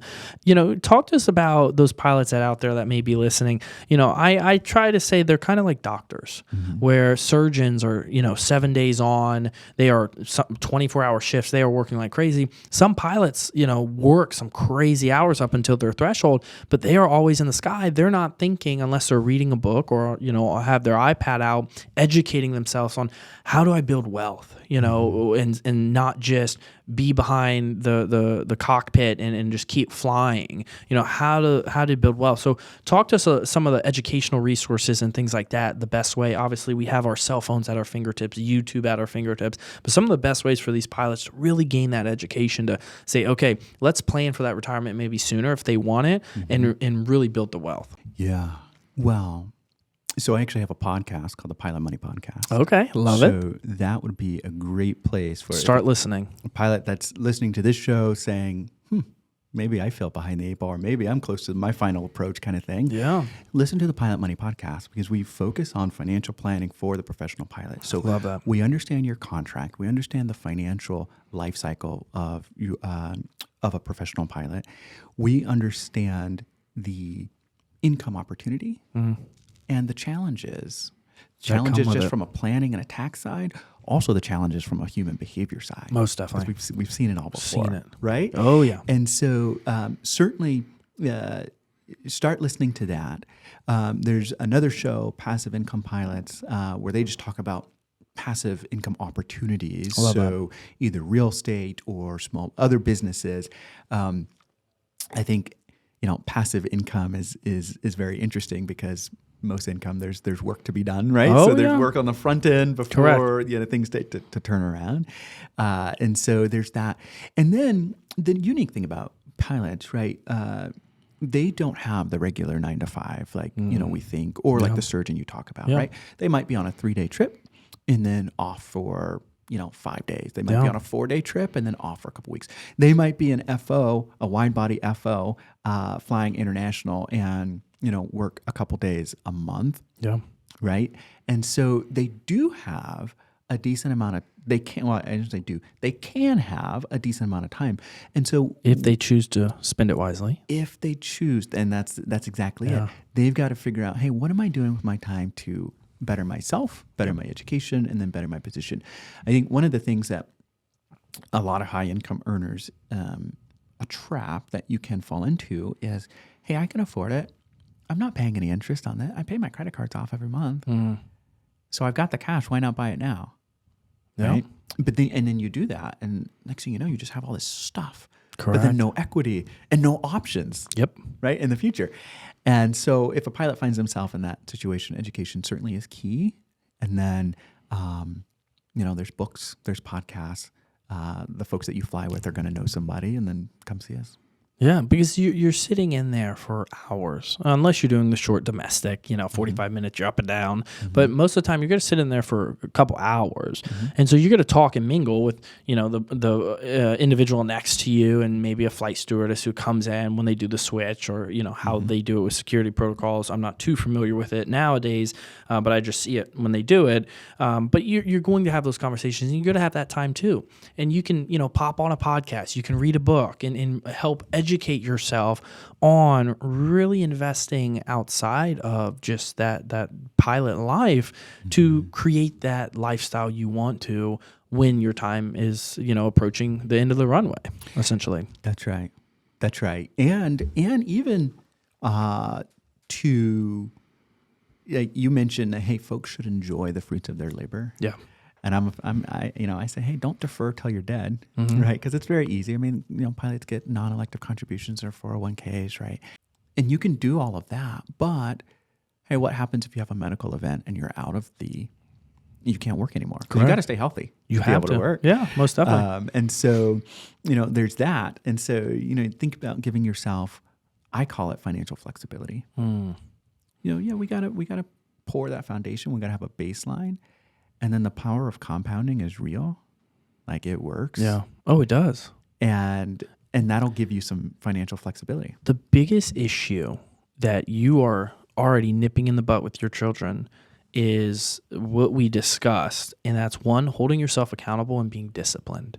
Talk to us about those pilots out there that may be listening. I try to say they're kind of like doctors, where surgeons are 7 days on, they are 24-hour shifts, they are working like crazy. Some pilots work some crazy hours up until their threshold, but they are always in the sky. They're not thinking, unless they're reading a book or have their iPad out, educating themselves on how do I build wealth, and not just be behind the cockpit and just keep flying, how to build wealth. So talk to us some of the educational resources and things like that. The best way, obviously, we have our cell phones at our fingertips, YouTube at our fingertips, but some of the best ways for these pilots to really gain that education, to say, okay, let's plan for that retirement maybe sooner if they want it, and really build the wealth. Yeah. Well, so I actually have a podcast called the Pilot Money Podcast. Okay. Love it. So that would be a great place for start listening. A pilot that's listening to this show saying, maybe I fell behind the 8 ball, or maybe I'm close to my final approach, kind of thing. Yeah. Listen to the Pilot Money Podcast, because we focus on financial planning for the professional pilot. So love that. We understand your contract. We understand the financial life cycle of a professional pilot. We understand the income opportunity and the challenges just from a planning and a tax side, also the challenges from a human behavior side. Most definitely. We've seen it all before. Right? Oh, yeah. And so certainly start listening to that. There's another show, Passive Income Pilots, where they just talk about passive income opportunities. So either real estate or small other businesses. I think passive income is very interesting, because most income there's work to be done, right? So there's work on the front end before things to turn around, and so there's that. And then the unique thing about pilots, right? They don't have the regular 9 to 5 like we think, or like the surgeon you talk about, right? They might be on a 3-day trip and then off for 5 days. They might be on a 4-day trip and then off for a couple weeks. They might be an FO, a wide body FO, flying international, and work a couple days a month. Yeah. Right. And so they do have a decent amount of, they can, well, I usually do, they can have a decent amount of time. And so If they choose to spend it wisely. if they choose, and that's exactly Yeah. it, they've got to figure out, hey, what am I doing with my time to better myself, better my education, and then better my position? I think one of the things that a lot of high income earners, a trap that you can fall into is, hey, I can afford it. I'm not paying any interest on that. I pay my credit cards off every month. So I've got the cash. Why not buy it now? Yeah. Right? But then you do that, and next thing you know, you just have all this stuff. Correct. But then no equity and no options. Yep. Right, in the future. And so if a pilot finds himself in that situation, education certainly is key. And then, there's books, there's podcasts. The folks that you fly with are going to know somebody, and then come see us. Yeah, because you're sitting in there for hours, unless you're doing the short domestic, 45 minutes, you're up and down. But most of the time, you're going to sit in there for a couple hours. And so you're going to talk and mingle with, the individual next to you, and maybe a flight stewardess who comes in when they do the switch, or, how they do it with security protocols. I'm not too familiar with it nowadays, but I just see it when they do it. But you're going to have those conversations, and you're going to have that time too. And you can, pop on a podcast, you can read a book and help educate yourself on really investing outside of just that pilot life to create that lifestyle you want to when your time is, approaching the end of the runway, essentially. That's right. And even to, you mentioned, hey, folks should enjoy the fruits of their labor. Yeah. And I say, hey, don't defer till you're dead, right? Because it's very easy. I mean, pilots get non-elective contributions or 401ks, right? And you can do all of that. But hey, what happens if you have a medical event and you're out of you can't work anymore? Because you got to stay healthy. You to have be able to work. Yeah, most definitely. And so, there's that. And so, think about giving yourself, I call it financial flexibility. We gotta pour that foundation. We gotta have a baseline. And then the power of compounding is real. Like, it works. Yeah. Oh, it does. And that'll give you some financial flexibility. The biggest issue that you are already nipping in the butt with your children is what we discussed. And that's one, holding yourself accountable and being disciplined,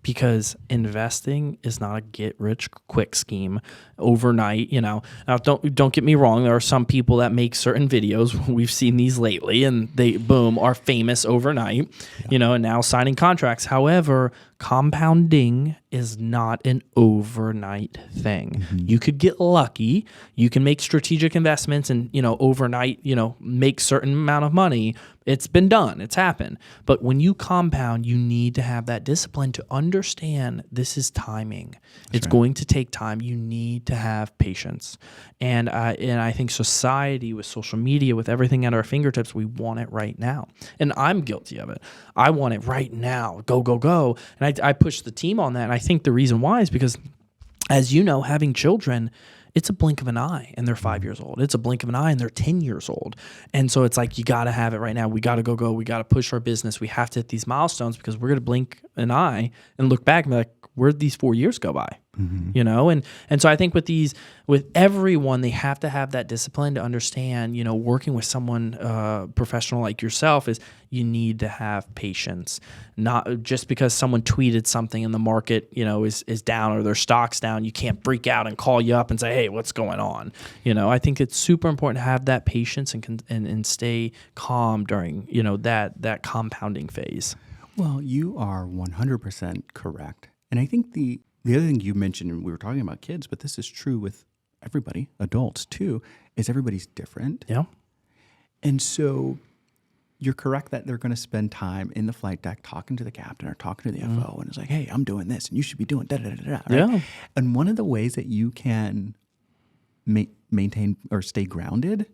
because investing is not a get rich quick scheme overnight. Now don't get me wrong. There are some people that make certain videos. We've seen these lately, and they boom are famous overnight, and now signing contracts. However, compounding is not an overnight thing. You could get lucky. You can make strategic investments and, overnight, make certain amount of money. It's been done. It's happened. But when you compound, you need to have that discipline to understand this is timing. It's going to take time. You need to have patience. And I think society, with social media, with everything at our fingertips, we want it right now. And I'm guilty of it. I want it right now. Go, go, go. And I push the team on that. And I think the reason why is because, as you know, having children, it's a blink of an eye and they're 5 years old. It's a blink of an eye and they're 10 years old. And so it's like, you got to have it right now. We got to go. We got to push our business. We have to hit these milestones, because we're going to blink an eye and look back and be like, where'd these 4 years go by? And so I think with everyone, they have to have that discipline to understand, working with someone professional like yourself, is you need to have patience. Not just because someone tweeted something and the market, is down or their stock's down, you can't freak out and call you up and say, hey, what's going on? I think it's super important to have that patience and stay calm during, that compounding phase. Well, you are 100% correct. And I think the other thing you mentioned, and we were talking about kids, but this is true with everybody, adults too, is everybody's different. Yeah. And so you're correct that they're going to spend time in the flight deck talking to the captain or talking to the FO, and it's like, hey, I'm doing this, and you should be doing da-da-da-da, right? Yeah. And one of the ways that you can maintain or stay grounded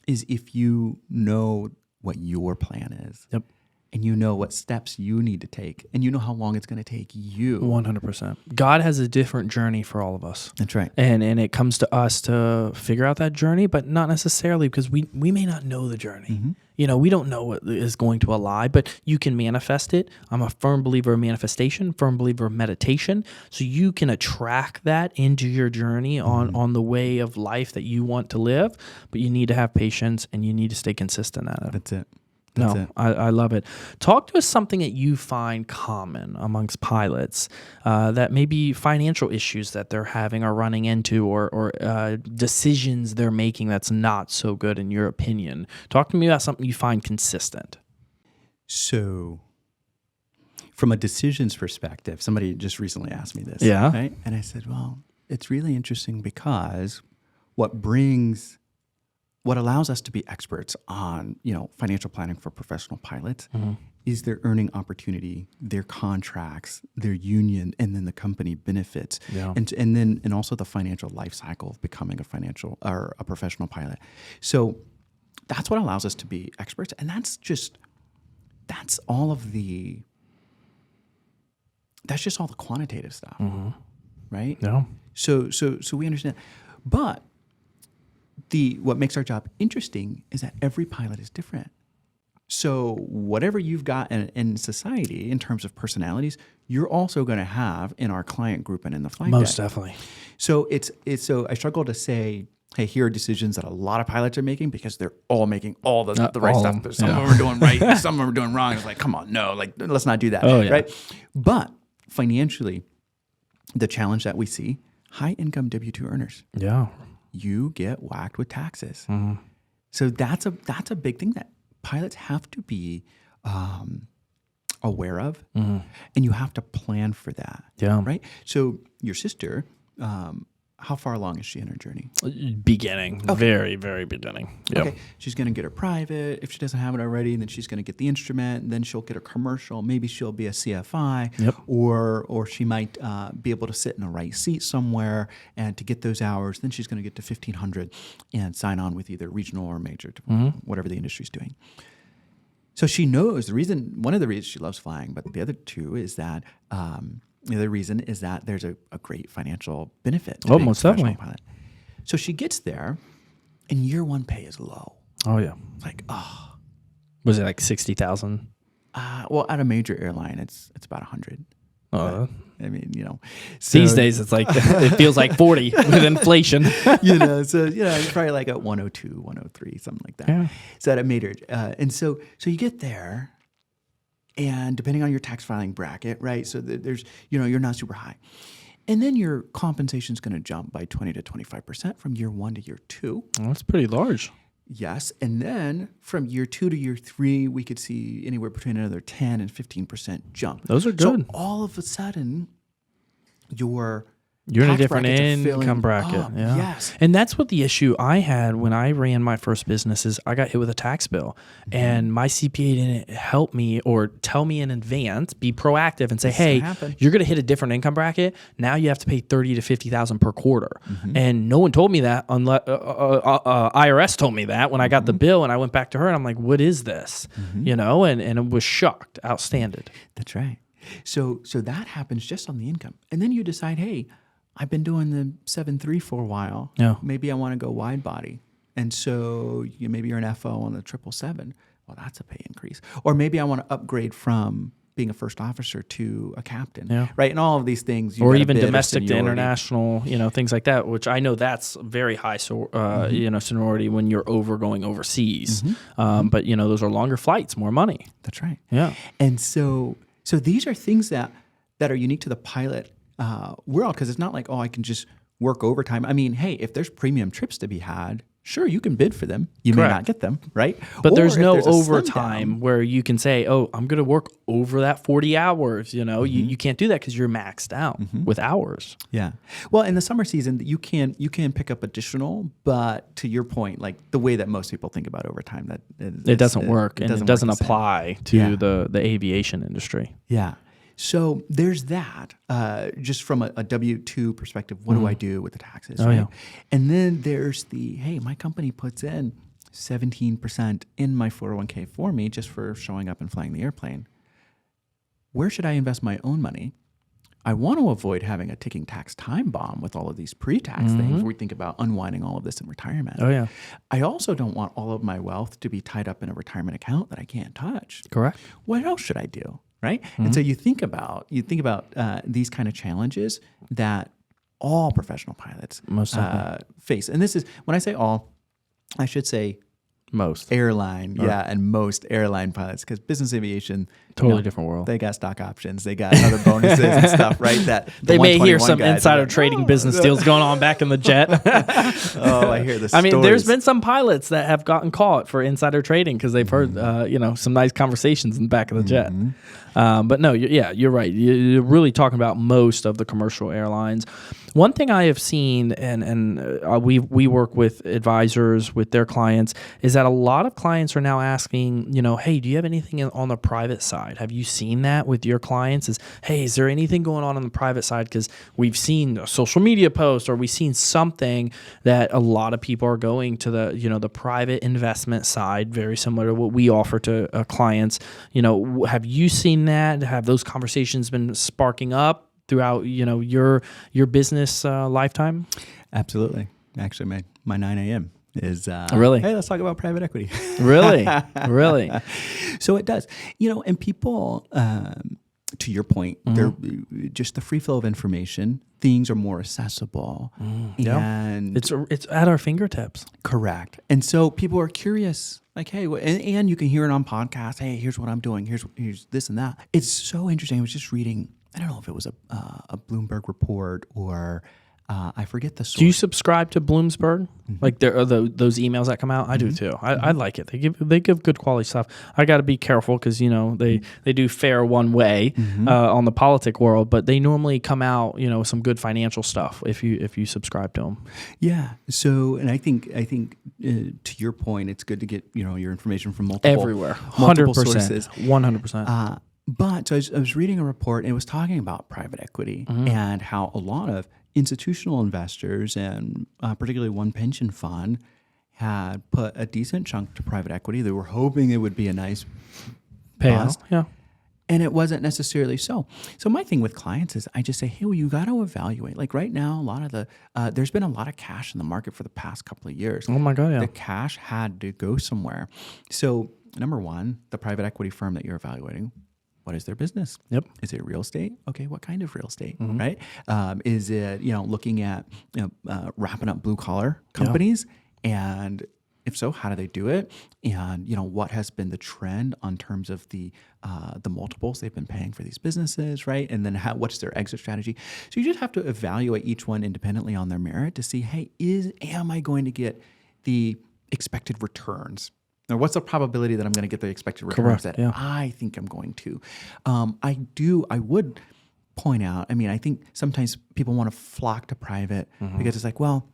is if you know what your plan is. Yep. And you know what steps you need to take, and you know how long it's going to take you. 100%. God has a different journey for all of us. That's right. And it comes to us to figure out that journey, but not necessarily, because we may not know the journey. We don't know what is going to lie, but you can manifest it. I'm a firm believer of manifestation, firm believer of meditation. So you can attract that into your journey on the way of life that you want to live, but you need to have patience and you need to stay consistent at it. That's it. That's No, it. I love it. Talk to us something that you find common amongst pilots, that maybe financial issues that they're having or running into, or decisions they're making that's not so good in your opinion. Talk to me about something you find consistent. So, from a decisions perspective, somebody just recently asked me this. Yeah. Right? And I said, well, it's really interesting because what allows us to be experts on, financial planning for professional pilots is their earning opportunity, their contracts, their union, and then the company benefits, Yeah. and also the financial life cycle of becoming a professional pilot. So that's what allows us to be experts, and that's just all the quantitative stuff, right? Yeah. So we understand, but what makes our job interesting is that every pilot is different. So whatever you've got in society in terms of personalities, you're also going to have in our client group and in the flight Most deck. definitely. So so I struggle to say, hey, here are decisions that a lot of pilots are making because they're all making all the right all stuff. of them, Some of them are doing right, some of them are doing wrong. It's like, come on, no, like let's not do that. Oh, yeah. Right? But financially, the challenge that we see, high income W-2 earners. Yeah. You get whacked with taxes. So that's a big thing that pilots have to be aware of, and you have to plan for that. Yeah. Right. So your sister, how far along is she in her journey? Beginning. Very, very beginning. Yep. Okay. She's going to get her private. If she doesn't have it already, then she's going to get the instrument. And then she'll get a commercial. Maybe she'll be a CFI. Yep. Or she might be able to sit in a right seat somewhere. And to get those hours, then she's going to get to 1,500 and sign on with either regional or major, whatever the industry's doing. So she knows one of the reasons she loves flying, but the other two is that the other reason is that there's a great financial benefit to being most a professional definitely. pilot. So she gets there, and year one pay is low. Oh, yeah. It's like, Was it like 60,000? well, at a major airline, it's about 100. Oh, I mean, these days it's like it feels like 40 with inflation. it's probably like at 102, 103, something like that. Yeah. So at a major, and so you get there, and depending on your tax filing bracket, right? So there's, you're not super high. And then your compensation is going to jump by 20 to 25% from year one to year two. Well, that's pretty large. Yes. And then from year 2 to year 3, we could see anywhere between another 10 and 15% jump. Those are good. So all of a sudden, your You're in a tax different brackets are income filling bracket. up. Yeah. Yes. And that's what the issue I had when I ran my first businesses. I got hit with a tax bill, and my CPA didn't help me or tell me in advance, be proactive and say, hey, you're going to hit a different income bracket. Now you have to pay 30 to 50,000 per quarter. And no one told me that unless IRS told me that when I got the bill, and I went back to her and I'm like, what is this? And I was shocked, outstanded. That's right. So that happens just on the income. And then you decide, hey, I've been doing the 7.3 for a while. Yeah. Maybe I want to go wide body. And so maybe you're an FO on the 777. Well, that's a pay increase. Or maybe I want to upgrade from being a first officer to a captain. Yeah. Right. And all of these things. Or even domestic to international, things like that, which I know that's very high, seniority when you're going overseas. But, those are longer flights, more money. That's right. Yeah. And so these are things that are unique to the pilot world, because it's not like, I can just work overtime. I mean, hey, if there's premium trips to be had, sure, you can bid for them. You may not get them, right? But there's no a overtime where you can say, I'm going to work over that 40 hours. You can't do that because you're maxed out with hours. Yeah. Well, in the summer season, you can pick up additional, but to your point, like the way that most people think about overtime, it doesn't work, and it doesn't apply to the aviation industry. Yeah. So there's that, just from a W-2 perspective, what do I do with the taxes? Right? Yeah. And then there's hey, my company puts in 17% in my 401k for me just for showing up and flying the airplane. Where should I invest my own money? I want to avoid having a ticking tax time bomb with all of these pre-tax things where we think about unwinding all of this in retirement. Oh, yeah. I also don't want all of my wealth to be tied up in a retirement account that I can't touch. Correct. What else should I do? Right. And so you think about these kind of challenges that all professional pilots face. And this is, when I say all, I should say Most. airline, and most airline pilots, because business aviation, Totally different world. They got stock options, they got other bonuses and stuff, right? That they may hear some guys insider trading business deals going on back in the jet. I hear this. I mean, there's been some pilots that have gotten caught for insider trading because they've heard, some nice conversations in the back of the jet. But no, you're right. You're really talking about most of the commercial airlines. One thing I have seen, and we work with advisors with their clients, is that a lot of clients are now asking, hey, do you have anything on the private side? Have you seen that with your clients? Is there anything going on the private side? Because we've seen a social media post, or we've seen something that a lot of people are going to the private investment side, very similar to what we offer to clients. Have you seen that? Have those conversations been sparking up throughout your business lifetime? Absolutely. Actually, my 9 a.m. is really, hey, let's talk about private equity. really. So it does, and people, to your point, they're just the free flow of information. Things are more accessible, and it's at our fingertips. Correct. And so people are curious, like, hey, and you can hear it on podcasts. Hey, here's what I'm doing. Here's this and that. It's so interesting. I was just reading, I don't know if it was a Bloomberg report or I forget the source. Do you subscribe to Bloomberg? Like there are those emails that come out? I do too. I like it. They give good quality stuff. I got to be careful because they do fare one way on the politic world, but they normally come out with some good financial stuff if you subscribe to them. Yeah. So, and I think to your point, it's good to get your information from multiple everywhere, multiple 100%, sources, 100%. But so I was reading a report, and it was talking about private equity and how a lot of institutional investors, and particularly one pension fund, had put a decent chunk to private equity. They were hoping it would be a nice payout. bust, Yeah. and it wasn't necessarily so. So my thing with clients is I just say, hey, well, you got to evaluate. Like right now, a lot of there's been a lot of cash in the market for the past couple of years. Oh my God, yeah. The cash had to go somewhere. So number one, the private equity firm that you're evaluating, what is their business? Yep. Is it real estate? Okay, what kind of real estate? Right? Is it looking at wrapping up blue collar companies? Yeah. And if so, how do they do it? And what has been the trend on terms of the multiples they've been paying for these businesses, right? And then what's their exit strategy? So you just have to evaluate each one independently on their merit to see, hey, am I going to get the expected returns? Or what's the probability that I'm going to get the expected returns that I think I'm going to? I would point out, I think sometimes people want to flock to private because it's like, well,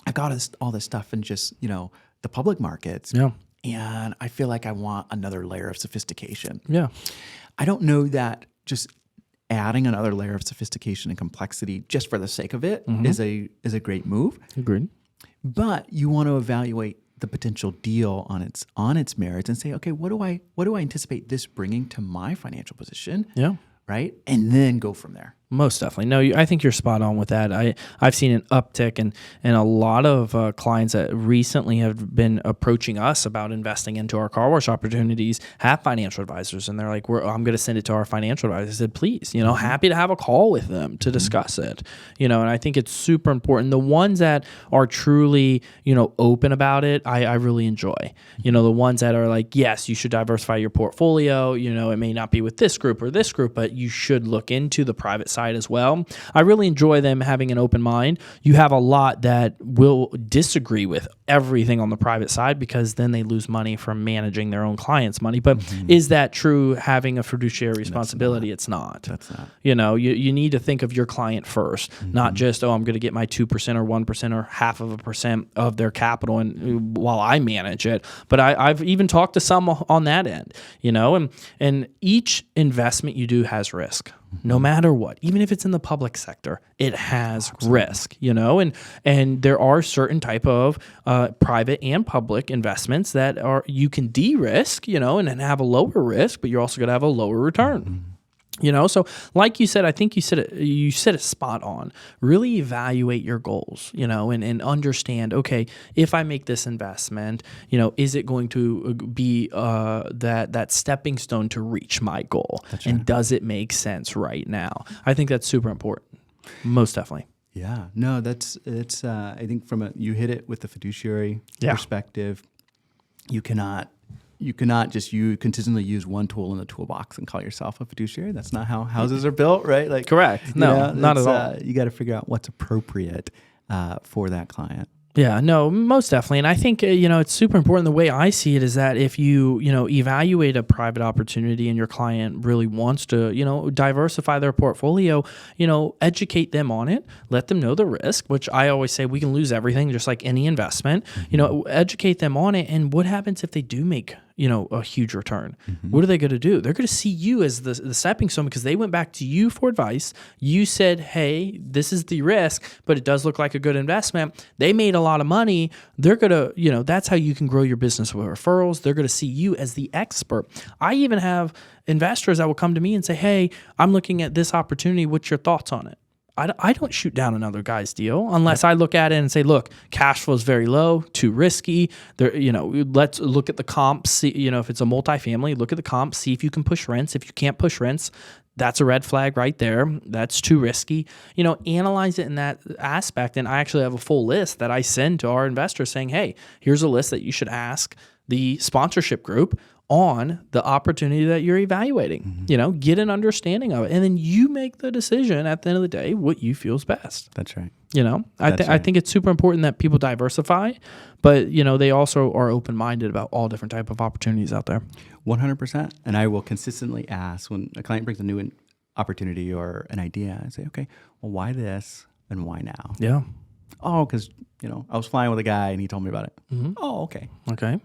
I got all this stuff in just, the public markets. Yeah. And I feel like I want another layer of sophistication. Yeah. I don't know that just adding another layer of sophistication and complexity just for the sake of it is a great move. Agreed. But you want to evaluate the potential deal on its merits and say, okay, what do I anticipate this bringing to my financial position? Yeah. Right? And then go from there. Most definitely. No, I think you're spot on with that. I've seen an uptick and a lot of clients that recently have been approaching us about investing into our car wash opportunities have financial advisors, and they're like, I'm going to send it to our financial advisor. I said, please, happy to have a call with them to discuss it. And I think it's super important. The ones that are truly, open about it, I really enjoy. The ones that are like, yes, you should diversify your portfolio. It may not be with this group or this group, but you should look into the private side as well. I really enjoy them having an open mind. You have a lot that will disagree with everything on the private side because then they lose money from managing their own clients' money. But is that true having a fiduciary responsibility? It's not. That's not. You need to think of your client first, not just, I'm going to get my 2% or 1% or 0.5% of their capital and while I manage it. But I've even talked to some on that end, and each investment you do has risk. No matter what, even if it's in the public sector, it has risk, and there are certain type of private and public investments that you can de-risk, and then have a lower risk, but you're also going to have a lower return. So like you said, I think you said it spot on. Really evaluate your goals, and understand, okay, if I make this investment, is it going to be that stepping stone to reach my goal? That's right. And does it make sense right now? I think that's super important. Most definitely. Yeah. No, it's I think you hit it with the fiduciary perspective. you cannot just consistently use one tool in the toolbox and call yourself a fiduciary. That's not how houses are built, right? Like, correct. No, not at all. You got to figure out what's appropriate for that client. Yeah, no, most definitely. And I think, it's super important. The way I see it is that if you, evaluate a private opportunity and your client really wants to, diversify their portfolio, educate them on it, let them know the risk, which I always say we can lose everything just like any investment, educate them on it. And what happens if they do make, a huge return? What are they going to do? They're going to see you as the stepping stone because they went back to you for advice. You said, hey, this is the risk, but it does look like a good investment. They made a lot of money. They're going to, that's how you can grow your business with referrals. They're going to see you as the expert. I even have investors that will come to me and say, hey, I'm looking at this opportunity. What's your thoughts on it? I don't shoot down another guy's deal unless I look at it and say, look, cash flow is very low, too risky. There, let's look at the comps. See, if it's a multifamily, look at the comps, see if you can push rents. If you can't push rents, that's a red flag right there. That's too risky. Analyze it in that aspect. And I actually have a full list that I send to our investors saying, hey, here's a list that you should ask the sponsorship group on the opportunity that you're evaluating. Get an understanding of it. And then you make the decision at the end of the day, what you feel is best. That's right. I think it's super important that people diversify, but, they also are open-minded about all different type of opportunities out there. 100%. And I will consistently ask when a client brings a new opportunity or an idea, I say, okay, well, why this and why now? Yeah. Oh, because, I was flying with a guy and he told me about it. Oh, okay. Okay.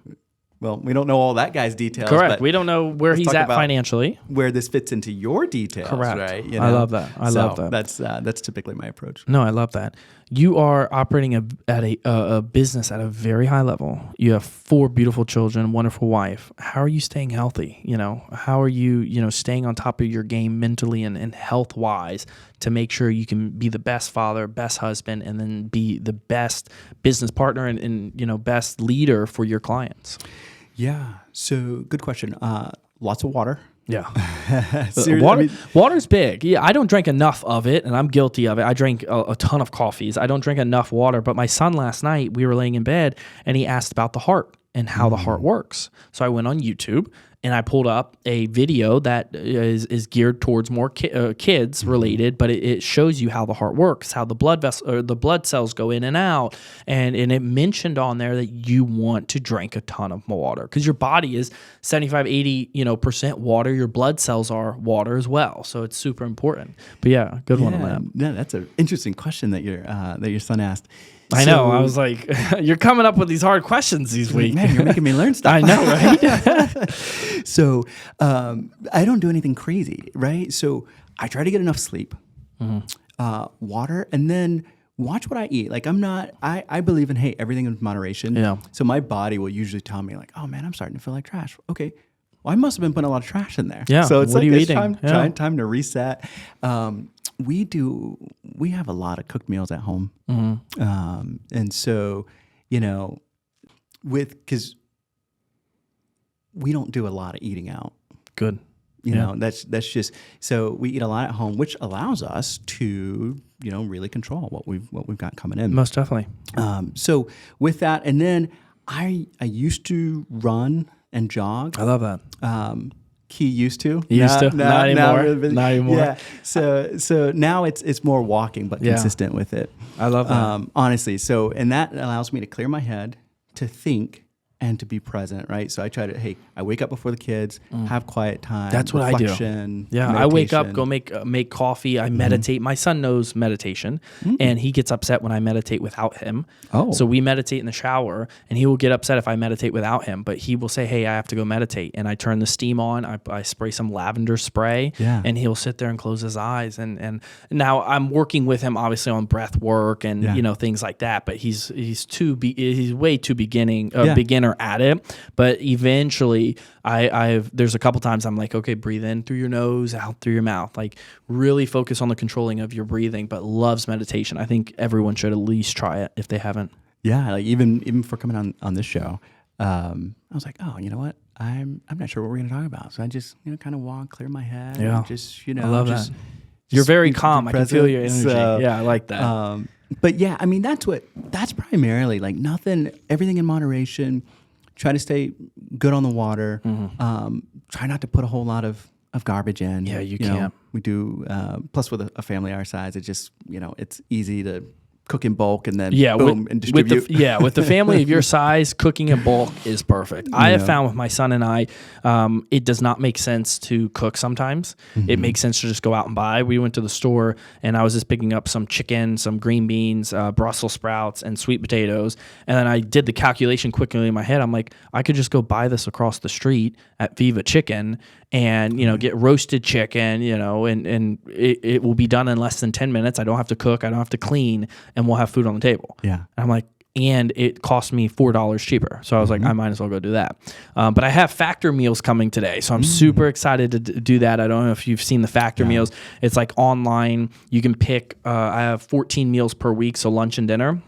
Well, we don't know all that guy's details. Correct. But we don't know where he's at financially. Where this fits into your details. Correct. Right? I love that. I love that. That's typically my approach. No, I love that. You are operating at a business at a very high level. You have 4 beautiful children, wonderful wife. How are you staying healthy? How are you, staying on top of your game mentally and health wise to make sure you can be the best father, best husband, and then be the best business partner and best leader for your clients? Yeah. So good question. Lots of water. Yeah. Water's big. Yeah. I don't drink enough of it, and I'm guilty of it. I drink a ton of coffees. I don't drink enough water, but my son last night, we were laying in bed and he asked about the heart and how the heart works. So I went on YouTube and I pulled up a video that is geared towards more kids related, but it shows you how the heart works, how the blood cells go in and out, and it mentioned on there that you want to drink a ton of water because your body is 75-80% water. Your blood cells are water as well, so it's super important. But yeah, good one on that. Yeah, that's an interesting question that your son asked. I know. I was like, you're coming up with these hard questions these weeks. Man, you're making me learn stuff. I know, right? So I don't do anything crazy, right? So I try to get enough sleep, water, and then watch what I eat. Like I believe in, hey, everything in moderation. Yeah. So my body will usually tell me like, oh man, I'm starting to feel like trash. Okay. Well, I must have been putting a lot of trash in there. Yeah. So it's what like are you it's eating? time to reset. We have a lot of cooked meals at home. And so, because we don't do a lot of eating out. Good. That's just, so we eat a lot at home, which allows us to, really control what we've got coming in. Most definitely. So with that, and then I used to run and jog. I love that. He used to. Not anymore. Not anymore. Yeah. So now it's more walking, but consistent with it. I love that. Honestly. So, and that allows me to clear my head, to think, and to be present, right? So I try to, I wake up before the kids, have quiet time. That's what I do. Yeah, I wake up, go make coffee. I meditate. My son knows meditation, and he gets upset when I meditate without him. Oh. So we meditate in the shower, and he will get upset if I meditate without him. But he will say, hey, I have to go meditate. And I turn the steam on. I spray some lavender spray, and he'll sit there and close his eyes. And now I'm working with him, obviously, on breath work and things like that. But he's way too beginner at it, but eventually there's a couple times I'm like, okay, breathe in through your nose, out through your mouth, like really focus on the controlling of your breathing, but loves meditation. I think everyone should at least try it if they haven't. Yeah, like even for coming on this show, I was like, oh, you know what? I'm not sure what we're going to talk about. So I just, kind of walk, clear my head. Yeah. And just, I love that. You're very calm. I can feel your energy. Yeah, I like that. But yeah, I mean, that's primarily like everything in moderation, try to stay good on the water. Try not to put a whole lot of garbage in. Yeah, you can't. We do, plus with a family our size, it's just, it's easy to cook in bulk and then boom, and distribute. With the family of your size, cooking in bulk is perfect. I have found with my son and I, it does not make sense to cook sometimes. It makes sense to just go out and buy. We went to the store and I was just picking up some chicken, some green beans, Brussels sprouts, and sweet potatoes. And then I did the calculation quickly in my head. I'm like, I could just go buy this across the street at Viva Chicken and, get roasted chicken, and it will be done in less than 10 minutes. I don't have to cook. I don't have to clean, and we'll have food on the table. Yeah. And I'm like, and it cost me $4 cheaper. So I was like, I might as well go do that. But I have factor meals coming today. So I'm super excited to do that. I don't know if you've seen the factor meals. It's like online. You can pick, I have 14 meals per week, so lunch and dinner.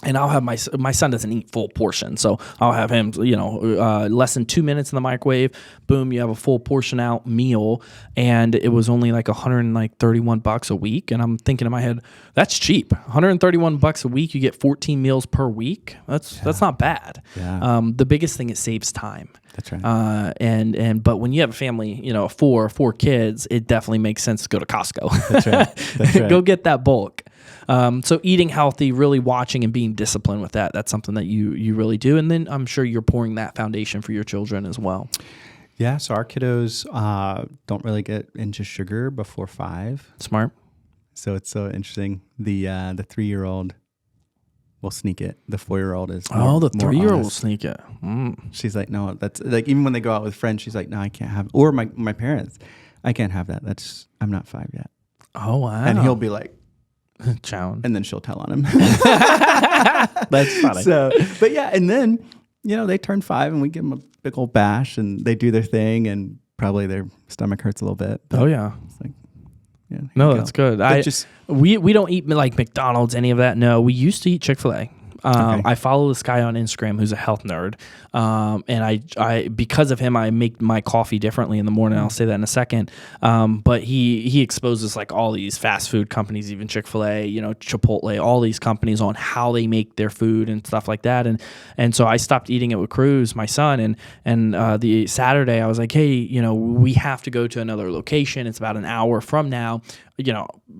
And I'll have my son doesn't eat full portion, so I'll have him, less than 2 minutes in the microwave. Boom, you have a full portion out meal, and it was only like $131 a week. And I'm thinking in my head, that's cheap. $131 a week, you get 14 meals per week. That's not bad. Yeah. The biggest thing, it saves time. That's right. But when you have a family, of four kids, it definitely makes sense to go to Costco. That's right. That's right. Go get that bulk. So eating healthy, really watching and being disciplined with that, that's something that you really do. And then I'm sure you're pouring that foundation for your children as well. Yeah, so our kiddos don't really get into sugar before 5. Smart. So it's so interesting. The 3-year-old will sneak it. The 4-year-old is more, the 3-year-old will honest. sneak it. She's like, no, that's like, even when they go out with friends, she's like, no, I can't have it. Or my parents, I can't have that. I'm not 5 yet. Oh, wow. And he'll be like, Chown. and then she'll tell on him. That's funny. So, but yeah, and then, they turn 5 and we give them a big old bash and they do their thing and probably their stomach hurts a little bit. Oh, yeah. It's like, yeah. No, that's good. We don't eat like McDonald's, any of that. No, we used to eat Chick-fil-A. Okay. I follow this guy on Instagram who's a health nerd, and I because of him I make my coffee differently in the morning. I'll say that in a second. But he exposes like all these fast food companies, even Chick-fil-A, Chipotle, all these companies on how they make their food and stuff like that. And so I stopped eating it with Cruz, my son, and the Saturday I was like, hey, we have to go to another location. It's about an hour from now.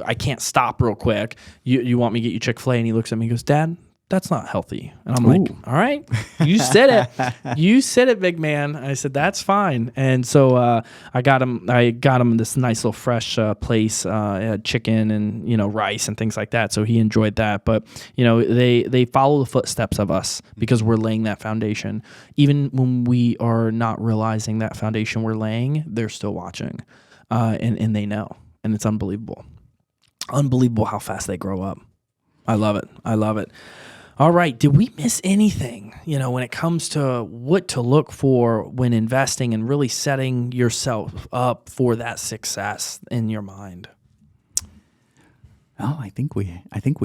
I can't stop real quick. You want me to get you Chick-fil-A? And he looks at me and goes, Dad, that's not healthy. And I'm like, all right, you said it. You said it, big man. I said, that's fine. And so I got him this nice little fresh place, had chicken and, rice and things like that. So he enjoyed that. But, they follow the footsteps of us because we're laying that foundation. Even when we are not realizing that foundation we're laying, they're still watching. And they know. And it's unbelievable. Unbelievable how fast they grow up. I love it. All right. Did we miss anything, when it comes to what to look for when investing and really setting yourself up for that success in your mind? Oh, I think we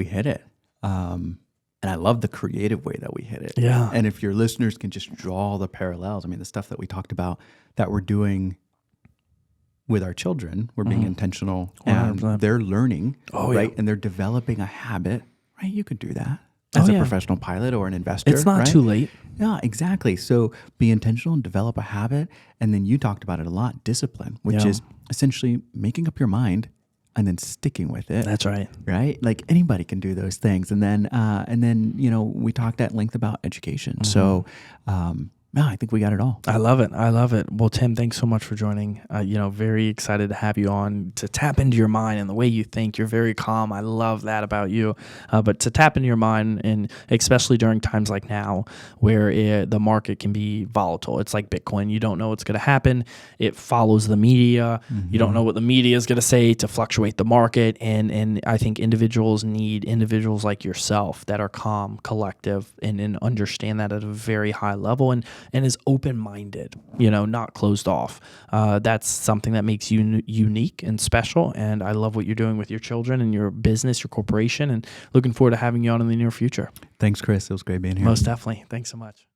hit it. And I love the creative way that we hit it. Yeah. And if your listeners can just draw the parallels, the stuff that we talked about that we're doing with our children, we're being intentional and 100%. They're learning, right? Yeah. And they're developing a habit, right? You could do that as a professional pilot or an investor. It's not too late. Yeah, exactly. So be intentional and develop a habit. And then you talked about it a lot, discipline, which is essentially making up your mind and then sticking with it. That's right. Right? Like anybody can do those things. And then, we talked at length about education. So, no, I think we got it all. I love it. Well, Tim, thanks so much for joining. Very excited to have you on to tap into your mind and the way you think. You're very calm. I love that about you. But to tap into your mind, and especially during times like now where the market can be volatile. It's like Bitcoin. You don't know what's going to happen. It follows the media. Mm-hmm. You don't know what the media is going to say to fluctuate the market. And I think individuals need individuals like yourself that are calm, collective, and understand that at a very high level. And is open-minded, not closed off. That's something that makes you unique and special. And I love what you're doing with your children and your business, your corporation, and looking forward to having you on in the near future. Thanks, Chris. It was great being here. Most definitely. Thanks so much.